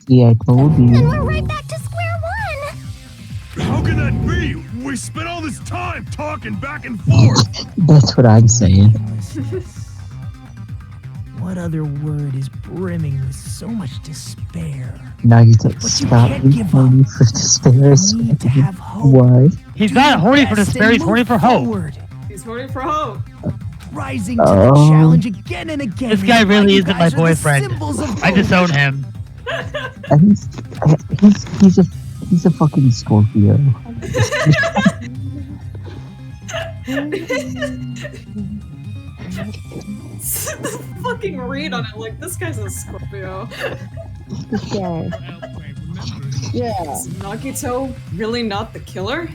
See, I told you. And we're right back to square one. How can that be? We spent all this time talking back and forth. That's what I'm saying. What other word is brimming with so much despair? Now you can But you stop can't being give horny up. for despair. You need to have hope. Why? He's Do not your horny for best despair, and he's horny move for hope. forward. He's horny for hope. Rising to the challenge again and again. This guy really You isn't guys my are the boyfriend. symbols of I hope. disown him. And he's a fucking Scorpio. The fucking read on it, like, this guy's a Scorpio. Yeah. Yeah. Is Nagito really not the killer?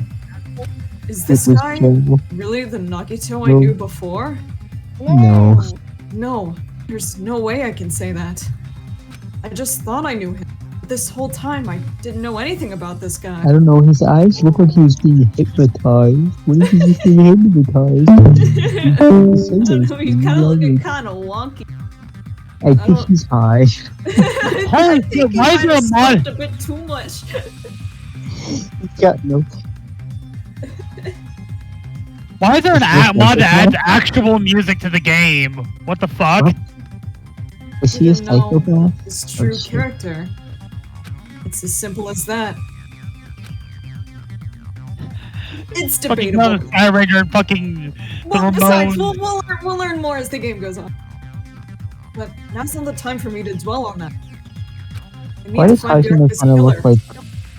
Is It this was guy terrible. really the Nagito I No. knew before? No. No, there's no way I can say that. I just thought I knew him. This whole time, I didn't know anything about this guy. I don't know, his eyes look like he was being hypnotized. What if he's just being hypnotized? I don't know, he's kind of looking kind of wonky. I think he's high. I think he why is might there a have mod? smoked a bit too much. He's got no. Why is there an mod that adds actual music to the game? What the fuck? What? Is he a Didn't know psychopath? his true shit. character. It's as simple as that. It's Fucking debatable. Fire Ranger and fucking Well, the besides, Ramon. we'll learn more as the game goes on. But now's not the time for me to dwell on that. I need Why to does find Hajime Byakuya's kind of look killer. like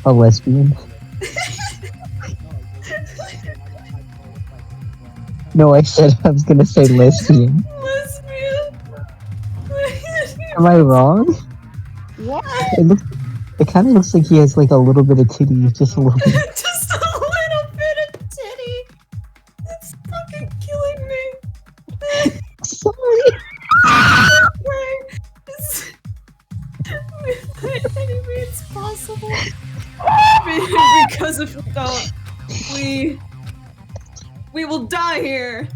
a lesbian? No, I said I was gonna say lesbian. Lesbian. Am I wrong? What? It kind of looks like he has like a little bit of titty, just a little bit. Just a little bit of titty. It's fucking killing me. Sorry. Any means possible. Because if we don't, we will die here.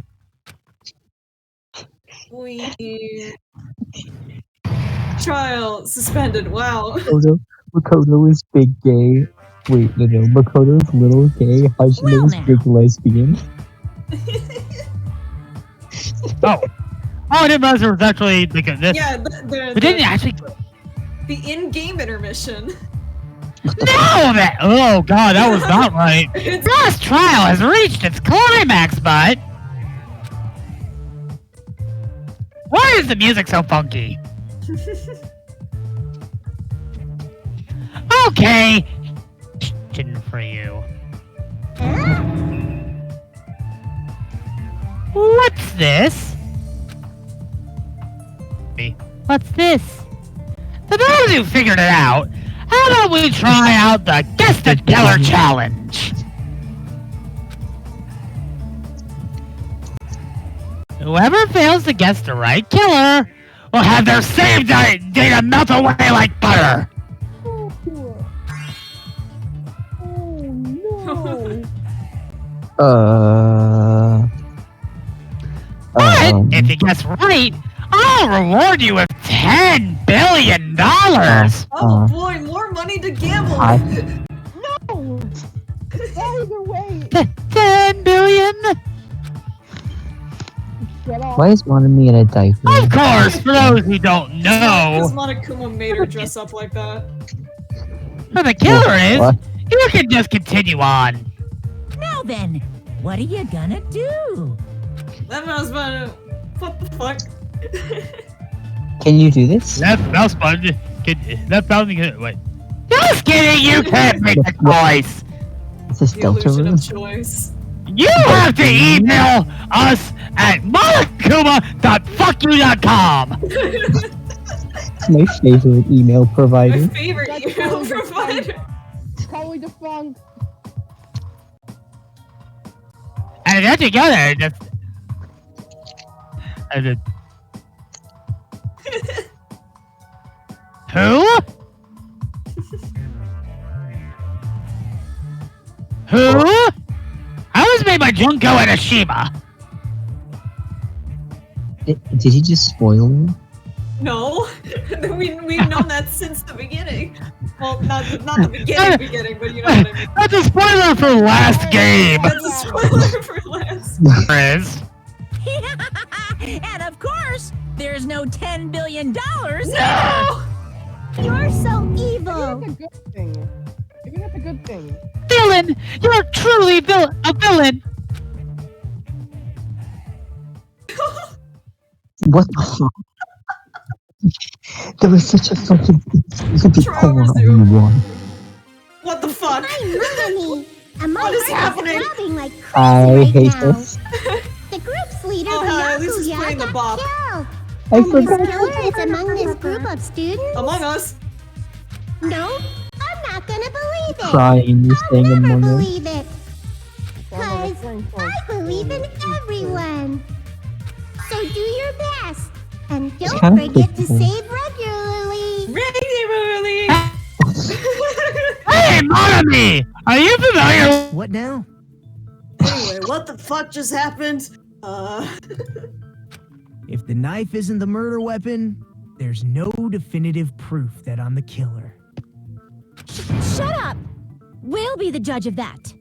Trial suspended. Wow. Makoto is big gay. Wait, no. Makoto's little gay. Hajime is big lesbian. Oh, I didn't realize there was actually like this. Yeah, But didn't actually. the in-game intermission. No, that. Oh god, that was not right. Last trial has reached its climax, but why is the music so funky? Okay, question for you. What's this? What's this? For those who figured it out, how about we try out the Guess the Killer Challenge? Whoever fails to guess the right killer will have their saved data melt away like butter. Oh, poor. Oh, no. But if you guess right, I'll reward you with $10 billion. Oh boy, more money to gamble. No! Either way! 10 billion? Get off. Why is Nanami in a diaper? Of course, for those who don't Because know, Monokuma made her dress up like that. who the killer is, What? you can just continue on. Now then, what are you gonna do? That mouse button. What the fuck? Can you do this? That mouse button, that mouse button, wait. Just kidding, you can't make the choice. It's a The Delta illusion room. of choice. You have to email us at monokuma.fuckyou.com. My favorite email My provider. favorite That's email totally provider. Totally defunct. And then together, just... And then... Who? Who? I was made by Junko Enoshima. Did he just spoil me? No, we've known that since the beginning. Well, not the beginning, but you know what I mean. That's a spoiler for last game. That's a spoiler for last. Friends. And of course, there's no $10 billion. No! You're so Maybe evil. that's a good thing. Maybe that's a good thing. Villain! You're truly a villain! What the fuck? There was such a fucking Trauma Zoo. What the fuck? Hi, Mommy. What is happening? Throbbing like crazy I right hate now. this. The group's leader, Oh, hi, at least he's Byakuya, playing the got bop. killed. I And this forgot. killer is among this group of students? Among Us. No, I'm not gonna believe it. Crying, you're I'll saying never Among Us. believe it. Cause I believe in everyone. So do your best. And don't Sounds forget to good. save regularly. Regularly. Hey, Nanami! Are you familiar? What now? Anyway, what the fuck just happened? If the knife isn't the murder weapon, there's no definitive proof that I'm the killer. Shut up. We'll be the judge of that.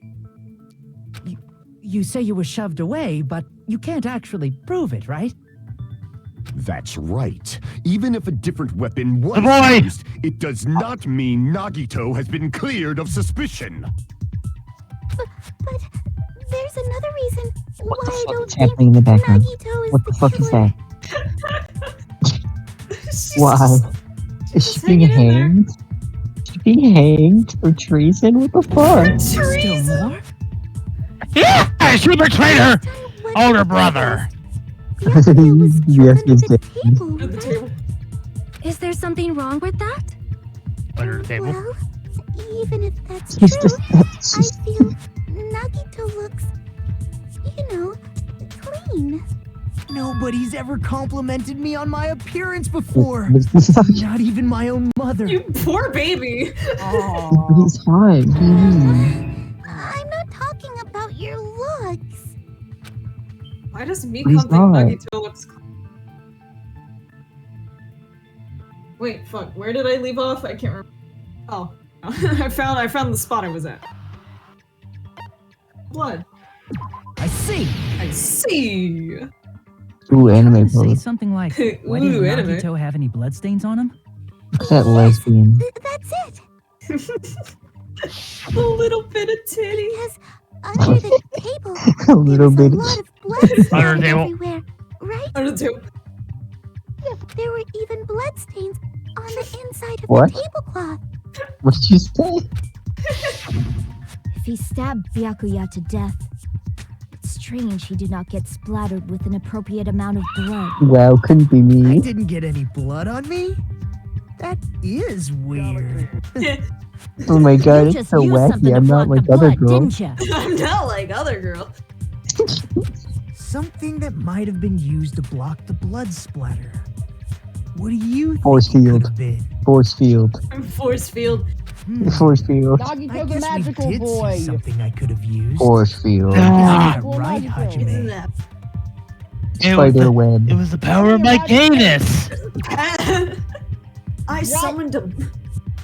You say you were shoved away, but you can't actually prove it, right? That's right. Even if a different weapon was Boy! used, it does not mean Nagito has been cleared of suspicion. But there's another reason What why the I fuck don't is think happening in the background? Nagito is What the fuck is killer. that? Why? Is she being hanging in there. hanged? She's being hanged for treason? What the fuck? Still more? Yeah! She betrayed her older brother! Byakuya was Yes, killed it's under the dead. table. At the table. Is there something wrong with that? Under the table. Well, even if that's She's true, just. I She's, feel Nagito looks, clean. Nobody's ever complimented me on my appearance before. Not even my own mother. You poor baby. He's fine. What do you mean? I'm not talking about your looks. Why does He's Mikan think not. Nagito looks clean? Wait, fuck. Where did I leave off? I can't remember. Oh, I found the spot I was at. Blood. I see. I see. Ooh, anime Say pose. something like, "Why didn't Ooh, anime. Nagito have any bloodstains on him?" Look at that lesbian. That's it. A little bit of titty. Because under the table, A little there bit. was a lot of blood splattered table. everywhere, right? Under the table. There were even bloodstains on the inside of What? the tablecloth. What did you say? If he stabbed Byakuya to death, it's strange he did not get splattered with an appropriate amount of blood. Wow, couldn't be I me. didn't get any blood on me? That is weird. Oh my god, You it's just so used something wacky. to I'm not block like the other blood, girls. didn't you? I'm not like other girl. Something that might have been used to block the blood splatter. What do you Force think it could field. have been? Force field. Force field. Force field. I Nagito's a guess we magical did boy. see something I could have used. Force field. Ah, Well, right, Nagito. Isn't Hajime. that Spider web. It was the power of my gayness! I summoned a.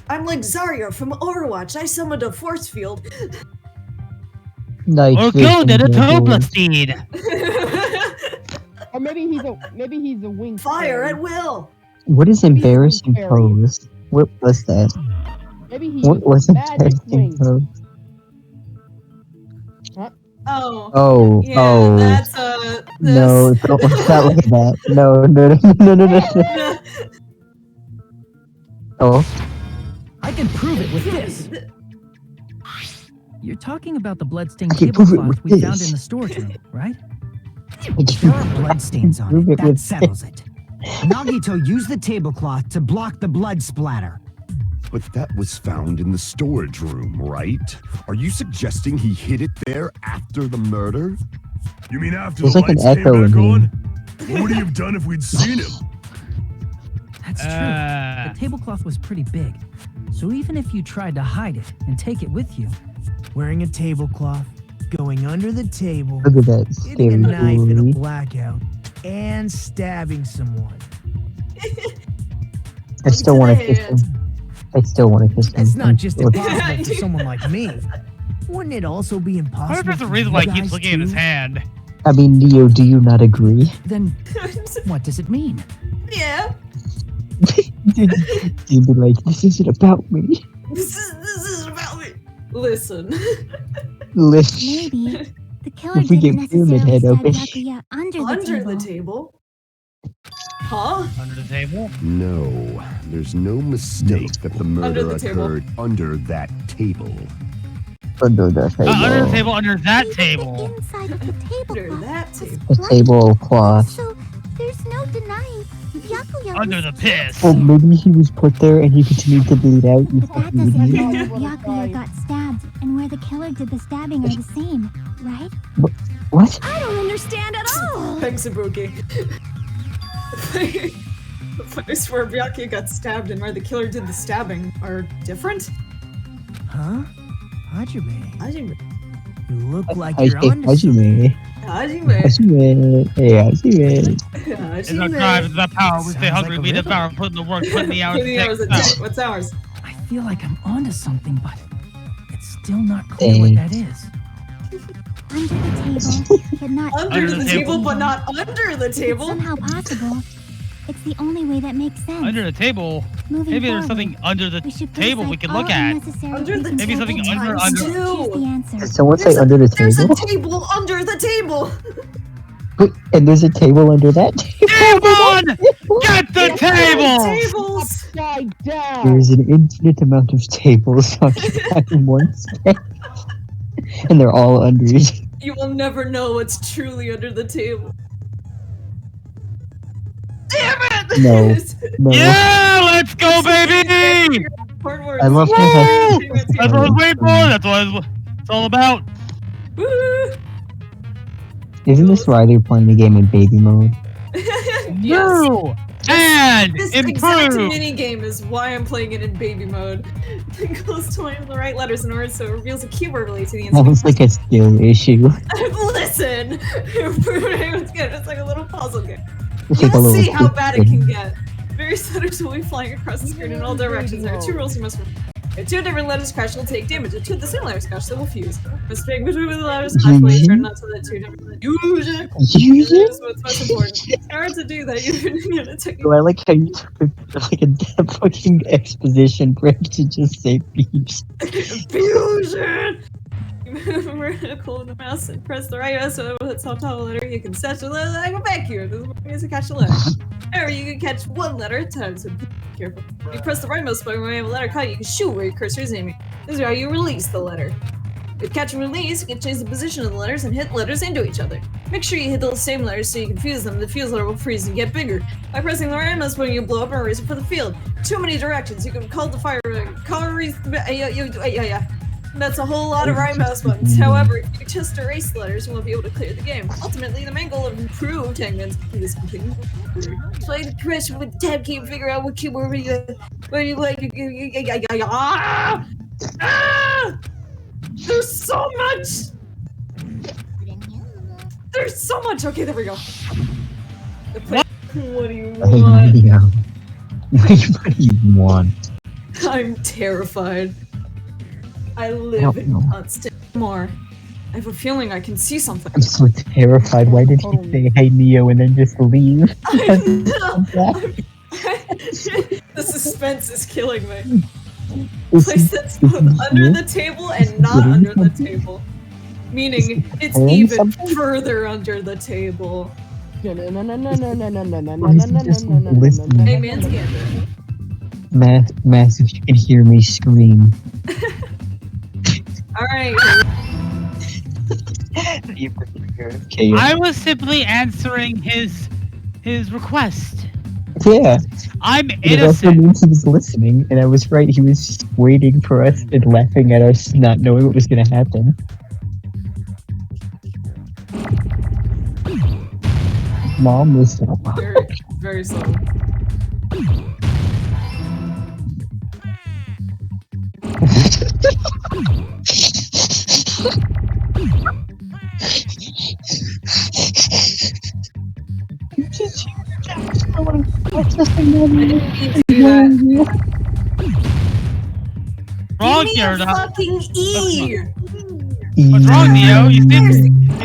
I'm like Zarya from Overwatch. I summoned a force field. Night Or vision go to the goggles. Toblastine! Or maybe he's a wing. Fire at will. What is Maybe he's embarrassing fairy. pose? What was that? Maybe he's What was magic embarrassing wing. pose? Oh. Oh, Yeah, oh. that's this. No, don't not like that. No, no. Oh, I can prove it with this. You're talking about the bloodstained I can prove it tablecloth with we found this. in the storage room, right? I There are bloodstains on Prove it. it That with settles it. Nagito used the tablecloth to block the blood splatter. But that was found in the storage room, right? Are you suggesting he hid it there after the murder? You mean after There's the like an lights came echo in back here. on? What would he have done if we'd seen him? That's true. The tablecloth was pretty big. So even if you tried to hide it and take it with you, wearing a tablecloth, going under the table, Look at that getting a scary knife in a boy. blackout, and stabbing someone. I still want to kiss him. I still want to kiss him. It's not just I'm- impossible for someone like me. Wouldn't it also be I impossible? wonder if there's a for reason you why he guys keeps looking at his too? hand. I mean, Neo, do you not agree? Then what does it mean? Yeah. You'd be like, this isn't about me. This is about me. Listen. Listen. Maybe the killer If we didn't get Pyramid necessarily Head stab open. Byakuya under the table. Huh? Under the table? No, there's no mistake that the murder the table. occurred under that table. Under the table. Under the table, under that table. Inside of the Under tablecloth that was table. The blood. table of cloth. So there's no denying Byakuya Under was the piss. Or maybe he was put there and he continued to bleed out. You But that fucking doesn't idiot. mean that Byakuya got stabbed and where the killer did the stabbing are the same, right? What? I don't understand at all! Thanks, Ibuki. The place where Byakuya got stabbed and where the killer did the stabbing are different? Huh? Hajime, Hajime. you look like I you're say on to something. Hajime. Hajime. Hajime. Hey, Hajime. It's our drive, it's our power. We stay Sounds hungry, like we a the riddle. power, putting the work, putting the hours. Put the hours in. in. What's ours? I feel like I'm onto something, but it's still not clear what that is. Under the table, but not Under the table, but not under the It's table. somehow possible. It's the only way that makes sense. Under the table? Moving Maybe there's forward, something under the we should put table aside we can all look at. unnecessary Under the Maybe something preconceived under- notions. under- Here's the answer. Did someone say under the There's a table? table under the table. Wait, and there's a table under that table? Devon! Get the table! Tables. Upside down. There's an infinite amount of tables occupied in one space. And they're all under each. You will never know what's truly under the table. Damn it! No. No. Yeah, let's go, baby! Hard words. I love Woo! how That's what I was waiting for. That's what it's all about. Woo! Isn't this why they're playing the game in baby mode? Yes. New and This exact improved. mini game is why I'm playing it in baby mode. It goes to one of the right letters in order so it reveals a keyword related to the That was like a skill issue. Listen! It's like a little puzzle game. It's You'll like a little see how bad it thing. can get. Various letters will be flying across the screen in all directions. There are 2 rules you must remember. If 2 different letters crash, you'll take damage. If 2 of the same letters crash, they will fuse. Must pick between the letters and isolate turn not so that 2 different letters. Use it! Use it? Is what's most important. In order to do that, you're gonna take So I like how you took like a fucking exposition break to just say beeps. fusion! You move a vertical in the mouse and press the right mouse button with the top letter. You can set the letter like go back here. This is to catch a letter. Or you can catch 1 letter at a time, so be careful. If you press the right mouse button when you have a letter caught, you can shoot where your cursor is aiming. This is how you release the letter. With catch and release, you can change the position of the letters and hit letters into each other. Make sure you hit the same letters so you can fuse them. The fuse letter will freeze and get bigger. By pressing the right mouse button, you blow up and erase it for the field. Too many directions. You can call the fire. That's a whole lot of right mouse buttons. However, if you just erase letters, you won't be able to clear the game. Ultimately, the main goal of improved Hangman's is continuing. Play the question with the tab key and figure out what keyword where you like. There's so much. There's so much. Okay, there we go. What do you want? Yeah. What do you want? I'm terrified. I I live don't in know. constant more. I have a feeling I can see something. I'm so terrified. Why did he say hey Neo and then just leave? The suspense is killing me. Is Place he- that's is both he under here? the table and not under the table. Meaning it's saying even something? further under the table. Or is he just listening? Hey, man's gambit. Mass, if you can hear me scream. Alright. Okay. I was simply answering his request. Yeah. I'm It also innocent. means he was listening, and I was right. He was just waiting for us and laughing at us, not knowing what was going to happen. Mom was so Very, very slow. do that. Wrong, Give me a Nero. fucking E! What's wrong, Neo? You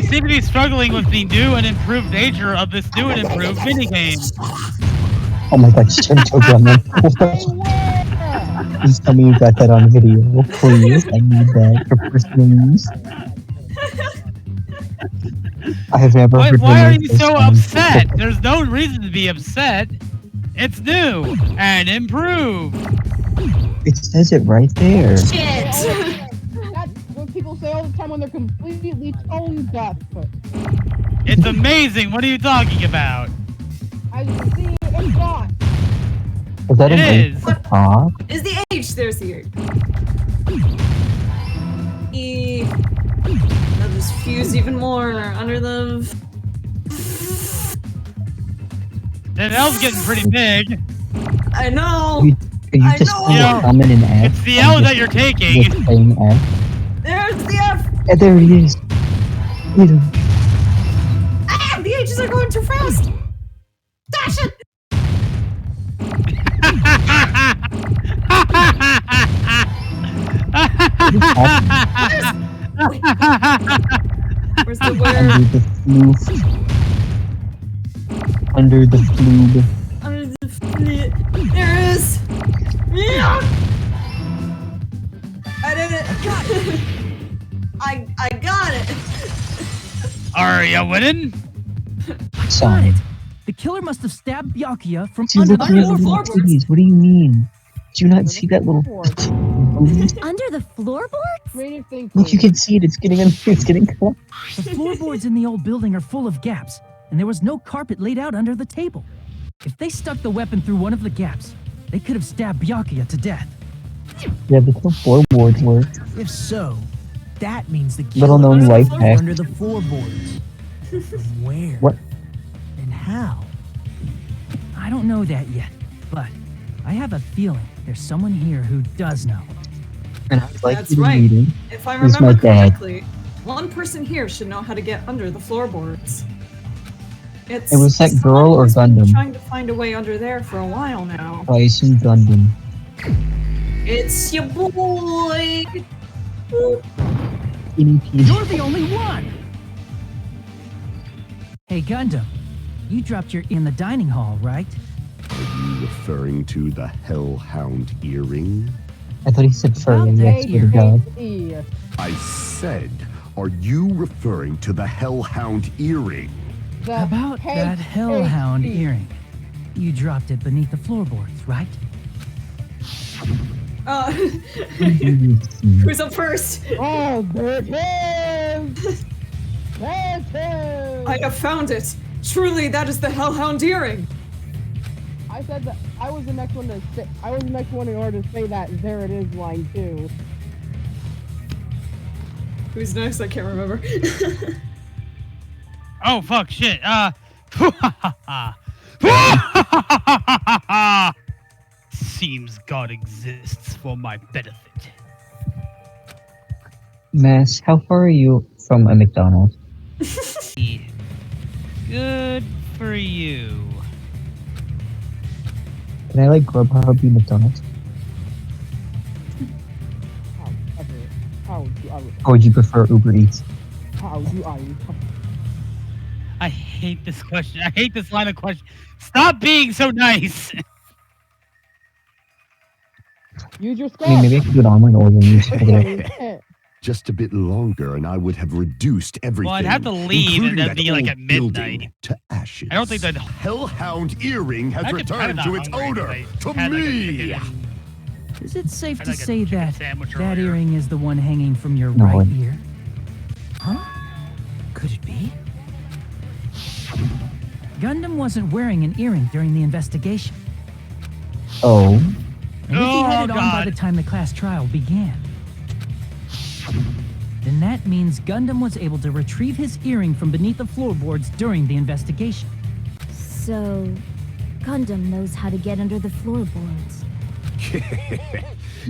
seem to be struggling with the new and improved nature of this new and improved minigame. Oh my god, just turn Togami. Please tell me you got that on video. Please, I need that for personal use. I have never heard Why are the you name so of this upset? There's no reason to be upset. It's new and improved. It says it right there. Shit! That's what people say all the time when they're completely tone deaf. It's amazing. What are you talking about? As you can see, it's not. Is that It an is. H at the top? Is the H? There's the H. E. They'll just fuse even more under the. That L's getting pretty big. I know. Can you I just know. spell Yeah. comment in F? It's the L that you're taking. Just saying F. There's the F. And there it is. Ah, the H's are going too fast. Dash it. Where's the word? Under the floof. Under the flit. There it is. Yeah. I did it. I got it. Are you winning? Got it. The killer must have stabbed Byakuya from She's under the looking at the little floorboards. titties. What do you mean? Do you not see that little? Under the floorboards? Creative thinking. Look, you can see it. It's getting caught. The floorboards in the old building are full of gaps, and there was no carpet laid out under the table. If they stuck the weapon through one of the gaps, they could have stabbed Byakuya to death. Yeah, but no floorboards work. If so, that means the Little killer known must life have hack. under the floorboards. From where? What? And how? I don't know that yet, but I have a feeling there's someone here who does know. And I would like That's you to right. meet him. If I Who's my remember dad? correctly, one person here should know how to get under the floorboards. It's It was that someone girl or who's been Gundam? trying to find a way under there for a while now. I assume Gundam. It's your boy. You're the only one! Hey, Gundam, you dropped your in the dining hall, right? Are you referring to the Hellhound earring? I thought he said furry. Yes, Hey, good God. I said, are you referring to the Hellhound earring? The About H- that hellhound H- earring. You dropped it beneath the floorboards, right? Who's up first? Oh, there it is! There it is! I have found it. Truly, that is the Hellhound earring. I said that I was the next one to say. I was the next one in order to say that "there it is" line too. Who's next? I can't remember. Oh fuck shit. Seems God exists for my benefit. Mass, how far are you from a McDonald's? Good for you. Can I like Grubhub you McDonald's? How do I? Or would you prefer Uber Eats? How do I? I hate this question. I hate this line of question. Stop being so nice. Use your I skull. mean, maybe I could do an online order and you check it out. Just a bit longer and I would have reduced everything. Well, I'd have to leave and including that'd that be like old at midnight. building, to ashes. I don't think that. Hellhound earring has I could- I'm returned not to its hungry, owner, but I to had, like, a me! chicken Is it safe I to like a say chicken that sandwich that earlier. earring is the one hanging from your No, right it- ear? Huh? Could it be? Gundam wasn't wearing an earring during the investigation. Oh. And if he Oh, had it on by God. the time the class trial began, then that means Gundam was able to retrieve his earring from beneath the floorboards during the investigation. So, Gundam knows how to get under the floorboards.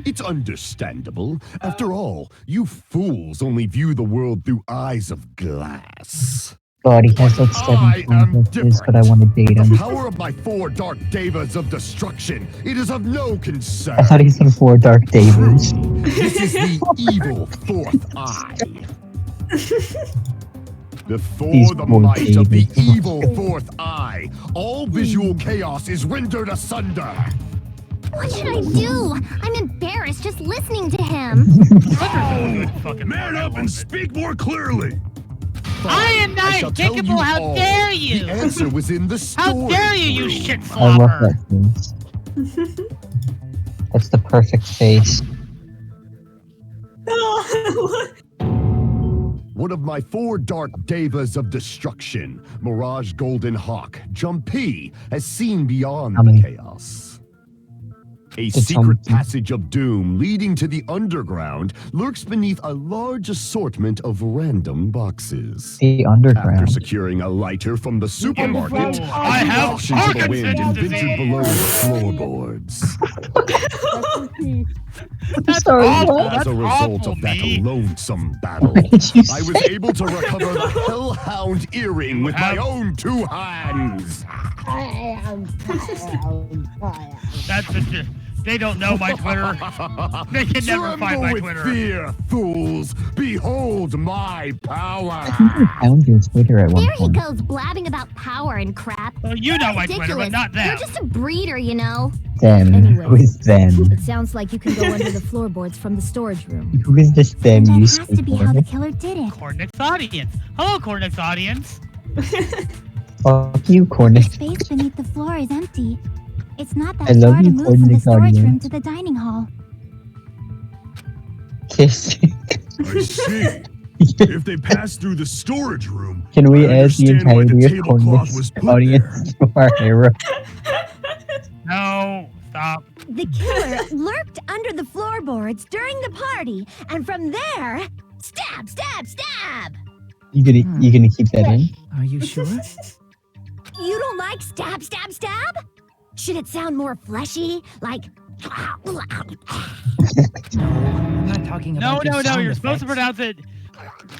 It's understandable. After all, you fools only view the world through eyes of glass. God, he has like 7 I am contacts, but I different. want to date The him. power of my 4 dark devas of destruction. It is of no concern. I thought he said 4 dark devas. This is the evil 4th eye. Before the poor might of the devas. evil 4th eye, all visual chaos is rendered asunder. What should I do? I'm embarrassed just listening to him. Man up and speak more clearly. I am not I shall tell incapable. you How all. dare you? The answer was in the story. How dare you, you room. shit I love flopper? that face. That's the perfect face. One of my 4 dark devas of destruction, Mirage Golden Hawk, Jumpy, has seen beyond the chaos. A secret passage of doom leading to the underground lurks beneath a large assortment of random boxes. The underground. After securing a lighter from the supermarket, I have launched into the wind and Parkinson's ventured below the floorboards. That's Sorry, awful. what? As a That's result awful, of that me. lonesome battle, What did you I was say? able to recover the Hellhound earring with my own 2 hands. That's a. They don't know my Twitter. They can never find Tremble my with Twitter. fear, fools! Behold my power! I found your Twitter at one There he point. goes blabbing about power and crap. Well, you know my Twitter, but Ridiculous. not You're them. just a breeder, you know. Them. Anyway. Who is them? It sounds like you can go under the floorboards from the storage room. Who is this them That you has speak to be how the of? killer did it. CornNick's audience. Hello, CornNick's audience. Fuck you, The Cornish. space beneath the floor is empty. It's not that I love far to you, move from the CornNick storage room audience. to the dining hall. Kiss. I see. If they pass through the storage room, Can we I add the understand why entirety of tablecloth was Cornish's put audience to our hero? No, stop. The killer lurked under the floorboards during the party, and from there, stab, stab, stab! You gonna keep that in? Are you sure? You don't like stab, stab, stab? Should it sound more fleshy? Like. No, I'm not talking No, about your no, no. sound You're supposed to effects. pronounce it.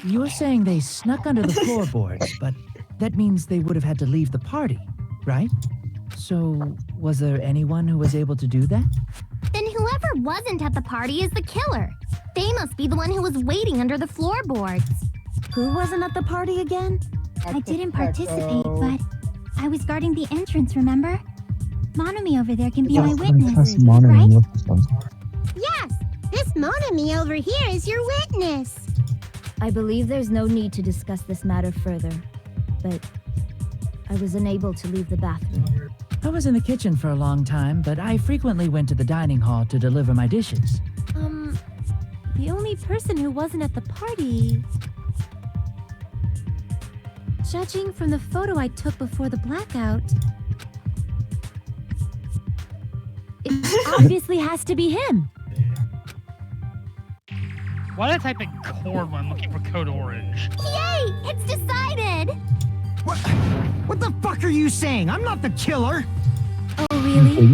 You're saying they snuck under the floorboards, but that means they would have had to leave the party, right? So, was there anyone who was able to do that? Then whoever wasn't at the party is the killer. They must be the one who was waiting under the floorboards. Who wasn't at the party again? I didn't participate, but I was guarding the entrance, remember? Monami over there can be my witness, right? Yes, this Monami over here is your witness. I believe there's no need to discuss this matter further, but I was unable to leave the bathroom. I was in the kitchen for a long time, but I frequently went to the dining hall to deliver my dishes. The only person who wasn't at the party... Judging from the photo I took before the blackout... It obviously has to be him. Why did I type in corn when I'm looking for code orange? Yay! It's decided! What the fuck are you saying? I'm not the killer. Oh, really?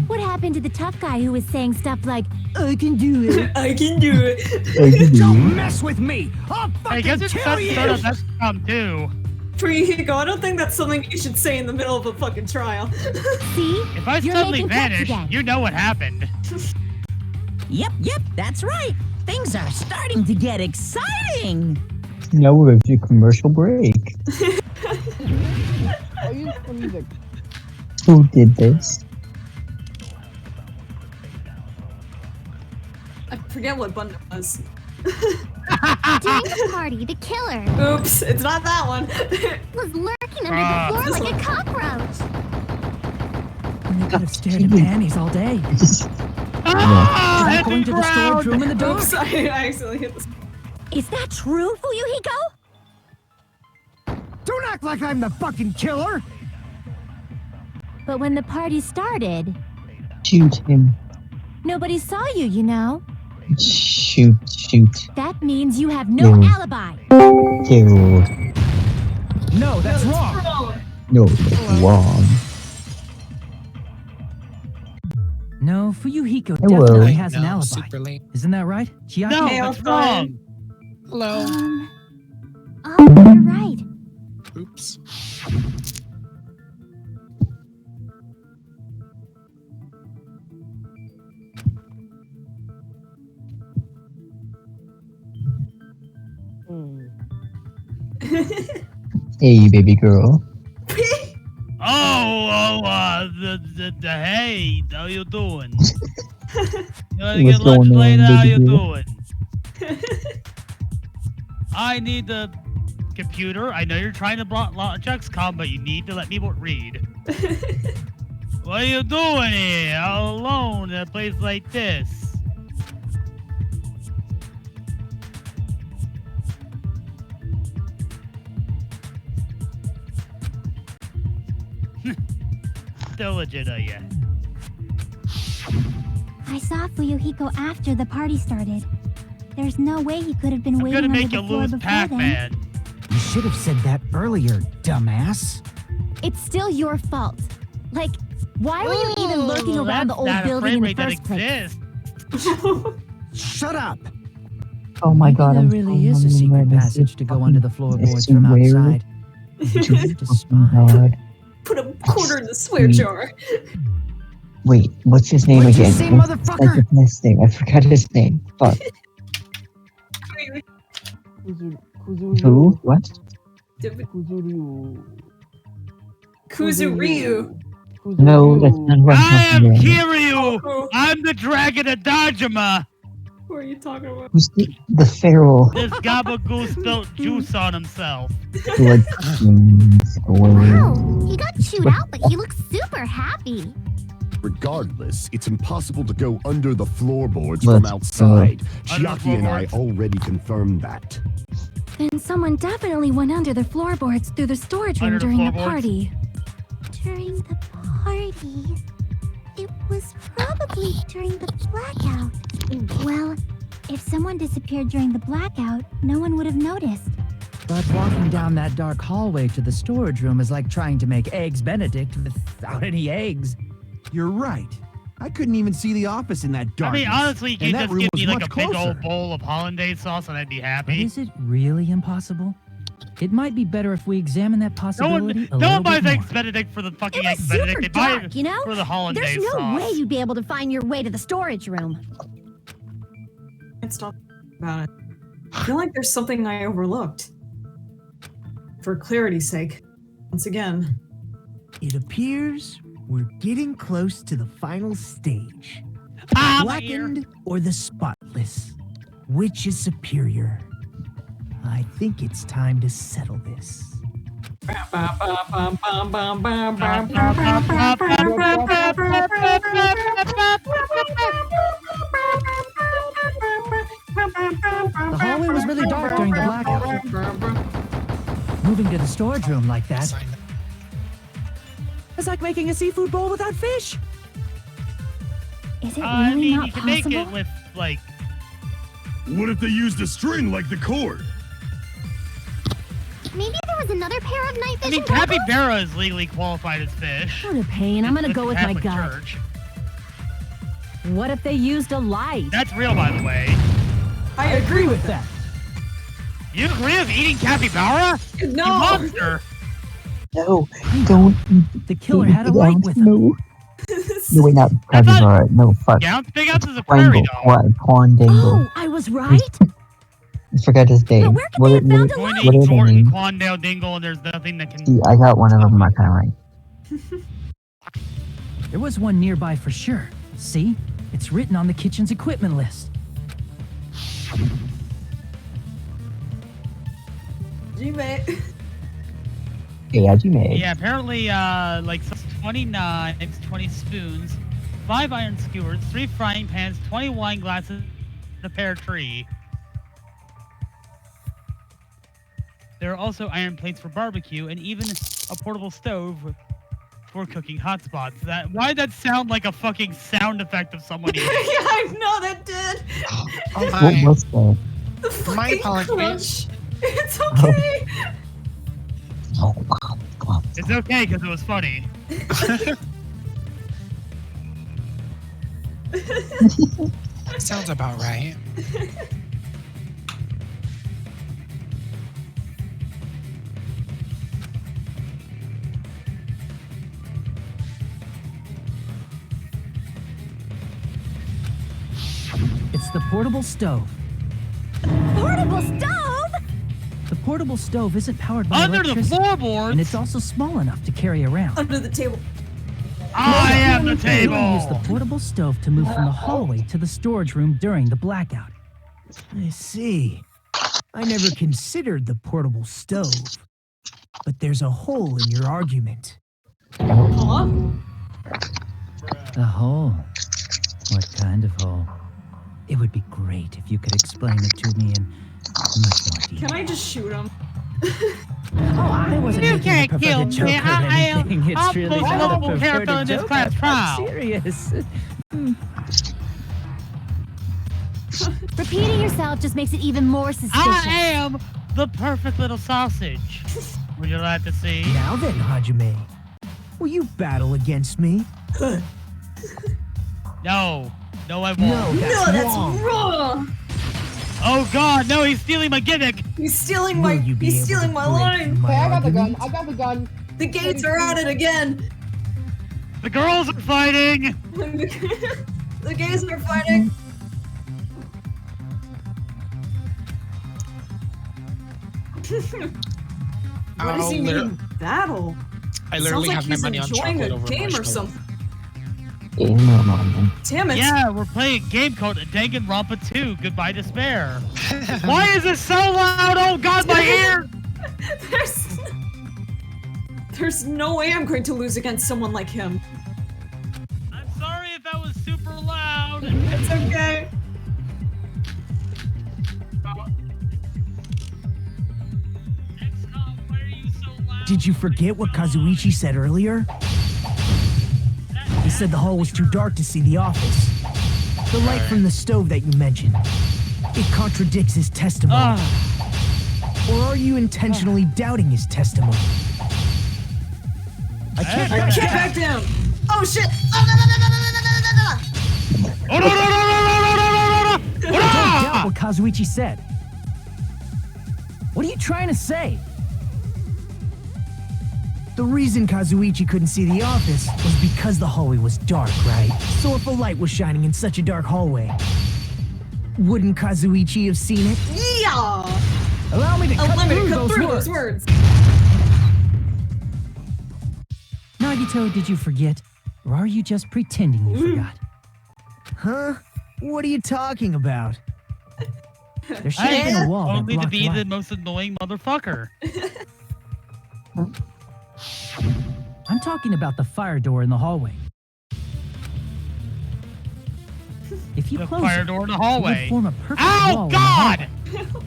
What happened to the tough guy who was saying stuff like, I can do it. I can do it. Don't mess with me. I'll I guess fucking it's kill you. that's too. Fuyuhiko, I don't think that's something you should say in the middle of a fucking trial. See? If I You're suddenly making cuts vanish, again. you know what happened. Yep, that's right. Things are starting to get exciting. Now we're going to commercial break. I'll use some music. Who did this? I forget what bundle it was. During the party, the killer Oops, it's not that one. was lurking under the floor like a cockroach. And they could have stared at panties all day. Ah, Try empty going to the storage ground! room in the dark. Oops, I accidentally hit this. Is that true, Fuyuhiko? Don't act like I'm the fucking killer. But when the party started, Shoot him. nobody saw you, you know? Shoot. That means you have no No. alibi. Kill. No, that's wrong. No, that's wrong. No, Fuyuhiko Hello. definitely has an No, alibi. super late. Isn't that right? Chiaki? No, Hey, that's Alpine. wrong. Hello. Oh, you're right. Hey, baby girl. Hey, how you doing? You wanna What's get lunch going on, later? How baby you girl? doing? I need the computer. I know you're trying to block XCOM, but you need to let me read. What are you doing here, all alone in a place like this? Diligent, are you? I saw Fuyuhiko after the party started. There's no way he could have been I'm waiting gonna under make the you floor lose before Pac-Man. then. You should have said that earlier, dumbass. It's still your fault. Like, why were you even lurking around the old That's not a building in the frame rate first place? exists. Shut up. Oh my god, There I'm really so is a hungry, secret man. This passage is to go under the floorboards fucking from weird. outside. Oh Spy. god. Put a quarter in the swear jar. Wait, what's his name What'd you again? say, What's the motherfucker? psychopat's name? I forgot his name. Fuck. Who? What? Kuzuryu. No, that's not what I I'm am talking about. Kiryu! I'm the dragon of Dajima! Who are you talking about? Who's the feral? This gabagool spilled juice on himself. Blood skins away. Wow, he got chewed out, but he looks super happy. Regardless, it's impossible to go under the floorboards Let's from outside. Under the Chiaki and I floorboards? already confirmed that. Then someone definitely went under the floorboards through the storage room Under the during the floorboards? party. During the party. It was probably during the blackout. Well, if someone disappeared during the blackout, no one would have noticed. But walking down that dark hallway to the storage room is like trying to make eggs Benedict without any eggs. You're right. I couldn't even see the office in that I darkness. mean, honestly, you and could that just room give was me like much a big closer. old bowl of hollandaise sauce and I'd be But happy. is it really impossible? It might be better if we examine that possibility a No little one buys bit eggs more. Benedict for the fucking It was eggs Benedict. super They buy dark, it you know? for the hollandaise There's no sauce. way you'd be able to find your way to the storage room. Can't stop about it. I feel like there's something I overlooked. For clarity's sake, once again. It appears we're getting close to the final stage. Ah, my ear. Blackened or the spotless? Which is superior? I think it's time to settle this. The hallway was really dark during the blackout. Moving to the storage room like that. It's like making a seafood bowl without fish. Is it I really mean, not you can make possible? it with, like... What if they used a string like the cord? Maybe there was another pair of night I vision mean, goggles? capybara is legally qualified as fish. What a pain. I'm gonna It's go the with my Catholic gut. Church. What if they used a light? That's real, by the way. I agree with that. You agree with eating capybara? You No! monster! No, don't eat The killer had a light with him. No. No, wait, not capybara. No, fuck. Big Ounce is a prairie Quangle. dog. Quandangle. Oh, I was right? I forgot his name. But where could they have found a Going light? to What are they Jordan, named? Quandale, Dingle, and there's nothing that can... See, I got one of them kind of right. There was one nearby for sure. See? It's written on the kitchen's equipment list. Hajime. Hey, Hajime. Yeah, apparently, like 20 knives, 20 spoons, 5 iron skewers, 3 frying pans, 20 wine glasses, and a pear tree. There are also iron plates for barbecue and even a portable stove for cooking hot spots. Why'd that sound like a fucking sound effect of someone eating? Yeah, I know that did. Oh What my. was that? The fucking apologies. crunch. It's okay. Oh, wow. Wow. It's okay, because it was funny. That sounds about right. It's the portable stove. Portable stove? The portable stove isn't powered by Under the electricity, floorboards? and it's also small enough to carry around. Under the table. I am the You table! use the portable stove to move from the hallway to the storage room during the blackout. I see. I never considered the portable stove. But there's a hole in your argument. Huh? A hole? What kind of hole? It would be great if you could explain it to me in much more detail. Can I just shoot him? Oh, I wasn't You making a can't kill perverted joke me. or anything. It's I'm really the most not a lovable character perverted in this joke. class I'm trial. serious. Repeating yourself just makes it even more suspicious. I am the perfect little sausage. Would you like to see? Now then, Hajime, will you battle against me? No. No, I won't. No, that's wrong. wrong. Oh God, no! He's stealing my gimmick. He's stealing Will my. you be He's able stealing to my break line. my Hey, I got the gun. argument? I got the gun. The gates are at it again. The girls are fighting. The gays are fighting. What does he mean? Battle? I literally Sounds like have my he's money on enjoying chocolate a over game or marshmallow. something. Damn it! Yeah, we're playing a game called Danganronpa 2, Goodbye Despair. Why is it so loud? Oh God, my ear! There's no way I'm going to lose against someone like him. I'm sorry if that was super loud. It's okay. Why are you so loud? Did you forget what Kazuichi said earlier? He said the hall was too dark to see the office. The light from the stove that you mentioned. It contradicts his testimony. Or are you intentionally doubting his testimony? I can't Get back down! Oh shit! Oh, Oh, no, no, no, no, no, no, no, no, no! Don't doubt what Kazuichi said. What are you trying to say? The reason Kazuichi couldn't see the office was because the hallway was dark, right? So if a light was shining in such a dark hallway, wouldn't Kazuichi have seen it? Yeah! Allow me to cut through those words. Nagito, did you forget? Or are you just pretending you forgot? Huh? What are you talking about? There should have been a wall that Only to blocked be the light. most annoying motherfucker. I'm talking about the fire door in the hallway. If you The close fire it, door in the it hallway. would form a perfect Ow, wall in the God! hallway.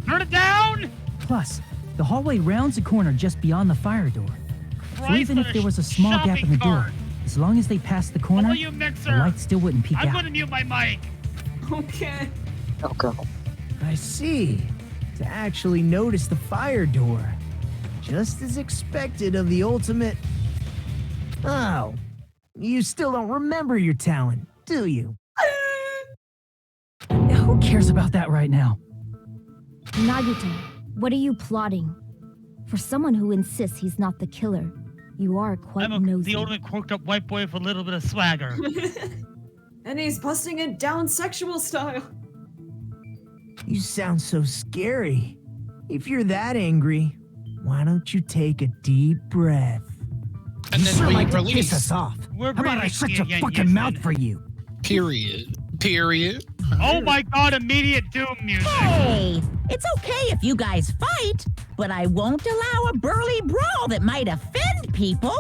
Turn it down! Plus, the hallway rounds a corner just beyond the fire door. So Christ, even if on there a was a small gap in the shopping door, cart. as long as they passed the corner, Follow you, the mixer. light still wouldn't peek I'm out. gonna mute my mic. Okay. I see. To actually notice the fire door. Just as expected of the ultimate... Oh. You still don't remember your talent, do you? Who cares about that right now? Nagito, what are you plotting? For someone who insists he's not the killer, you are quite I'm nosy. the ultimate corked up white boy with a little bit of swagger. And he's busting it down sexual style. You sound so scary. If you're that angry, why don't you take a deep breath? And You then sure like to release. piss us off. We're How about I breathing shut your again, fucking Houston. mouth for you? Period. Period. Oh my God, immediate doom music. Hey, it's okay if you guys fight, but I won't allow a burly brawl that might offend people.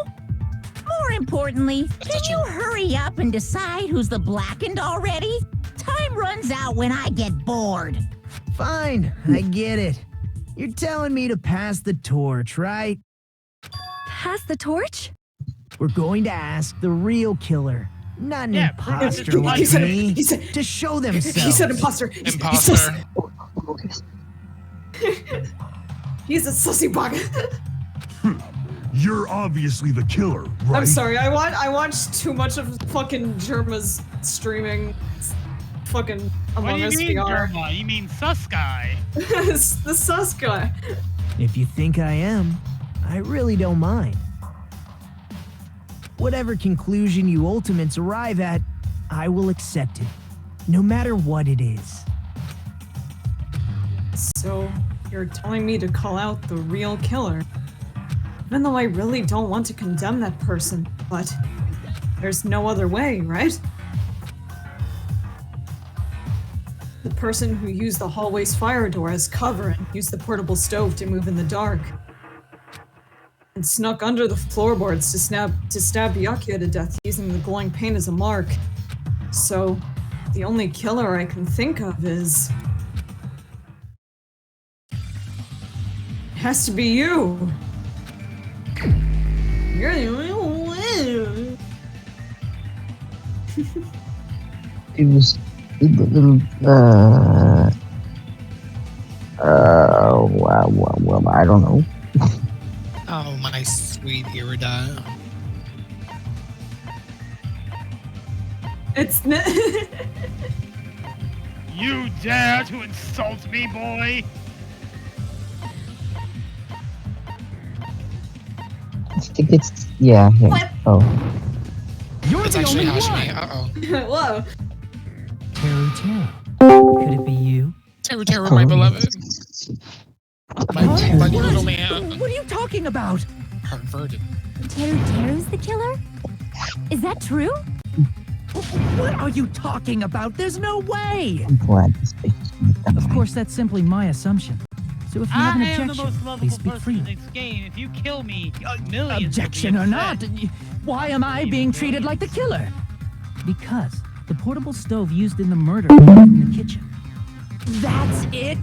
More importantly, can you hurry up and decide who's the blackened already? Time runs out when I get bored. Fine, I get it. You're telling me to pass the torch, right? Pass the torch? We're going to ask the real killer, not an Yeah, imposter like he said- me, he said- to show themselves. He said imposter. Imposter. He's a sussy bug. You're obviously the killer, right? I'm sorry. I watched too much of fucking Germa's streaming. Fucking What Among do Us you mean, VR. Germa? You mean sus guy? It's the sus guy. If you think I am, I really don't mind. Whatever conclusion you ultimates arrive at, I will accept it, no matter what it is. So, You're telling me to call out the real killer. Even though I really don't want to condemn that person, but there's no other way, right? The person who used the hallway's fire door as cover and used the portable stove to move in the dark. And snuck under the floorboards to stab Byakuya to death using the glowing paint as a mark. So, the only killer I can think of is... It has to be you! You're the only one! It was... well, I don't know. Oh, my sweet Irida. It's You dare to insult me, boy? I think it's... yeah. What? Oh. You're It's the actually only Hajime. one! Whoa. Teruteru. Could it be you? Teruteru, my beloved. My little man. What are you talking about? Perverted. Teruteru's the killer? Is that true? What are you talking about? There's no way! I'm glad this bitch is gonna Of die. course, that's simply my assumption. So if you have an I am the objection, most please lovable speak person in freely. this game. If you kill me, millions Objection will or be not, upset. why am I being treated like the killer? Because the portable stove used in the murder came from the kitchen. That's it?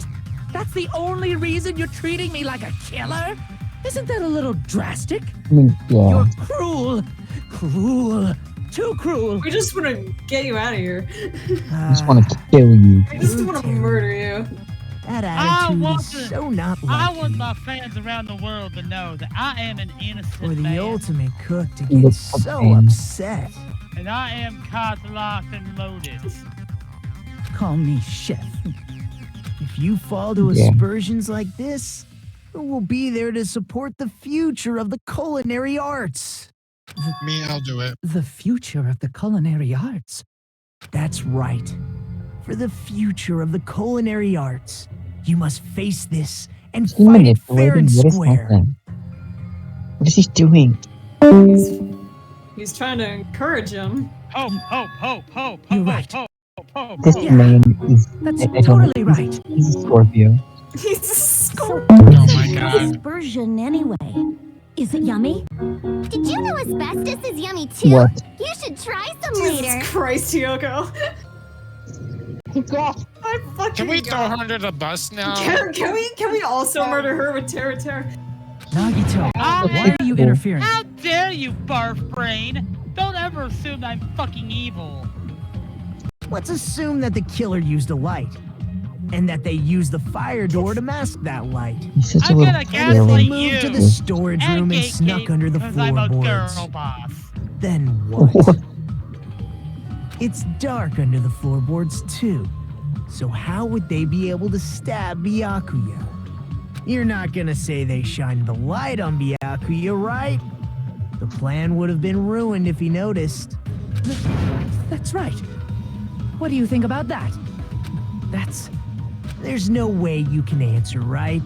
That's the only reason you're treating me like a killer? Isn't that a little drastic? I mean, yeah. You're cruel. Cruel. Too cruel. We just want to get you out of here. I just want to kill you. I just want to murder you. That I attitude want is to- so not I like want you. my fans around the world to know that I am an innocent For the man. ultimate cook to Look get up, so man. upset. And I am cards locked and loaded. Call me chef. If you fall to Yeah. aspersions like this, who will be there to support the future of the culinary arts? Me, I'll do it. The future of the culinary arts? That's right. For the future of the culinary arts, you must face this and Is he fight it fair manipulating? and What is square. happening? What is he doing? He's trying to encourage him. Hope, hope, hope, hope, You're hope, right. hope, hope, This hope. man is... That's I don't totally know, right. He's a Scorpio. He's a scorpion. Oh my god. Aspersion anyway. Is it yummy? Did you know asbestos is yummy too? What? You should try some Jesus later. Christ, Hiyoko. God. I fucking Can we throw her God. under the bus now? Can we also murder her with Teruteru? Nagito, I why are you interfering? How dare you, barf brain? Don't ever assume I'm fucking evil. Let's assume that the killer used a light, and that they used the fire door to mask that light. He's such a I'm little gonna And gaslight then they fairy. moved to you. the storage And room and gatekeep snuck under the 'cause I'm a floorboards. girl boss. Then what? It's dark under the floorboards too. So how would they be able to stab Byakuya? You're not gonna say they shined the light on Byakuya, right? The plan would have been ruined if he noticed. That's right. What do you think about that? There's no way you can answer, right?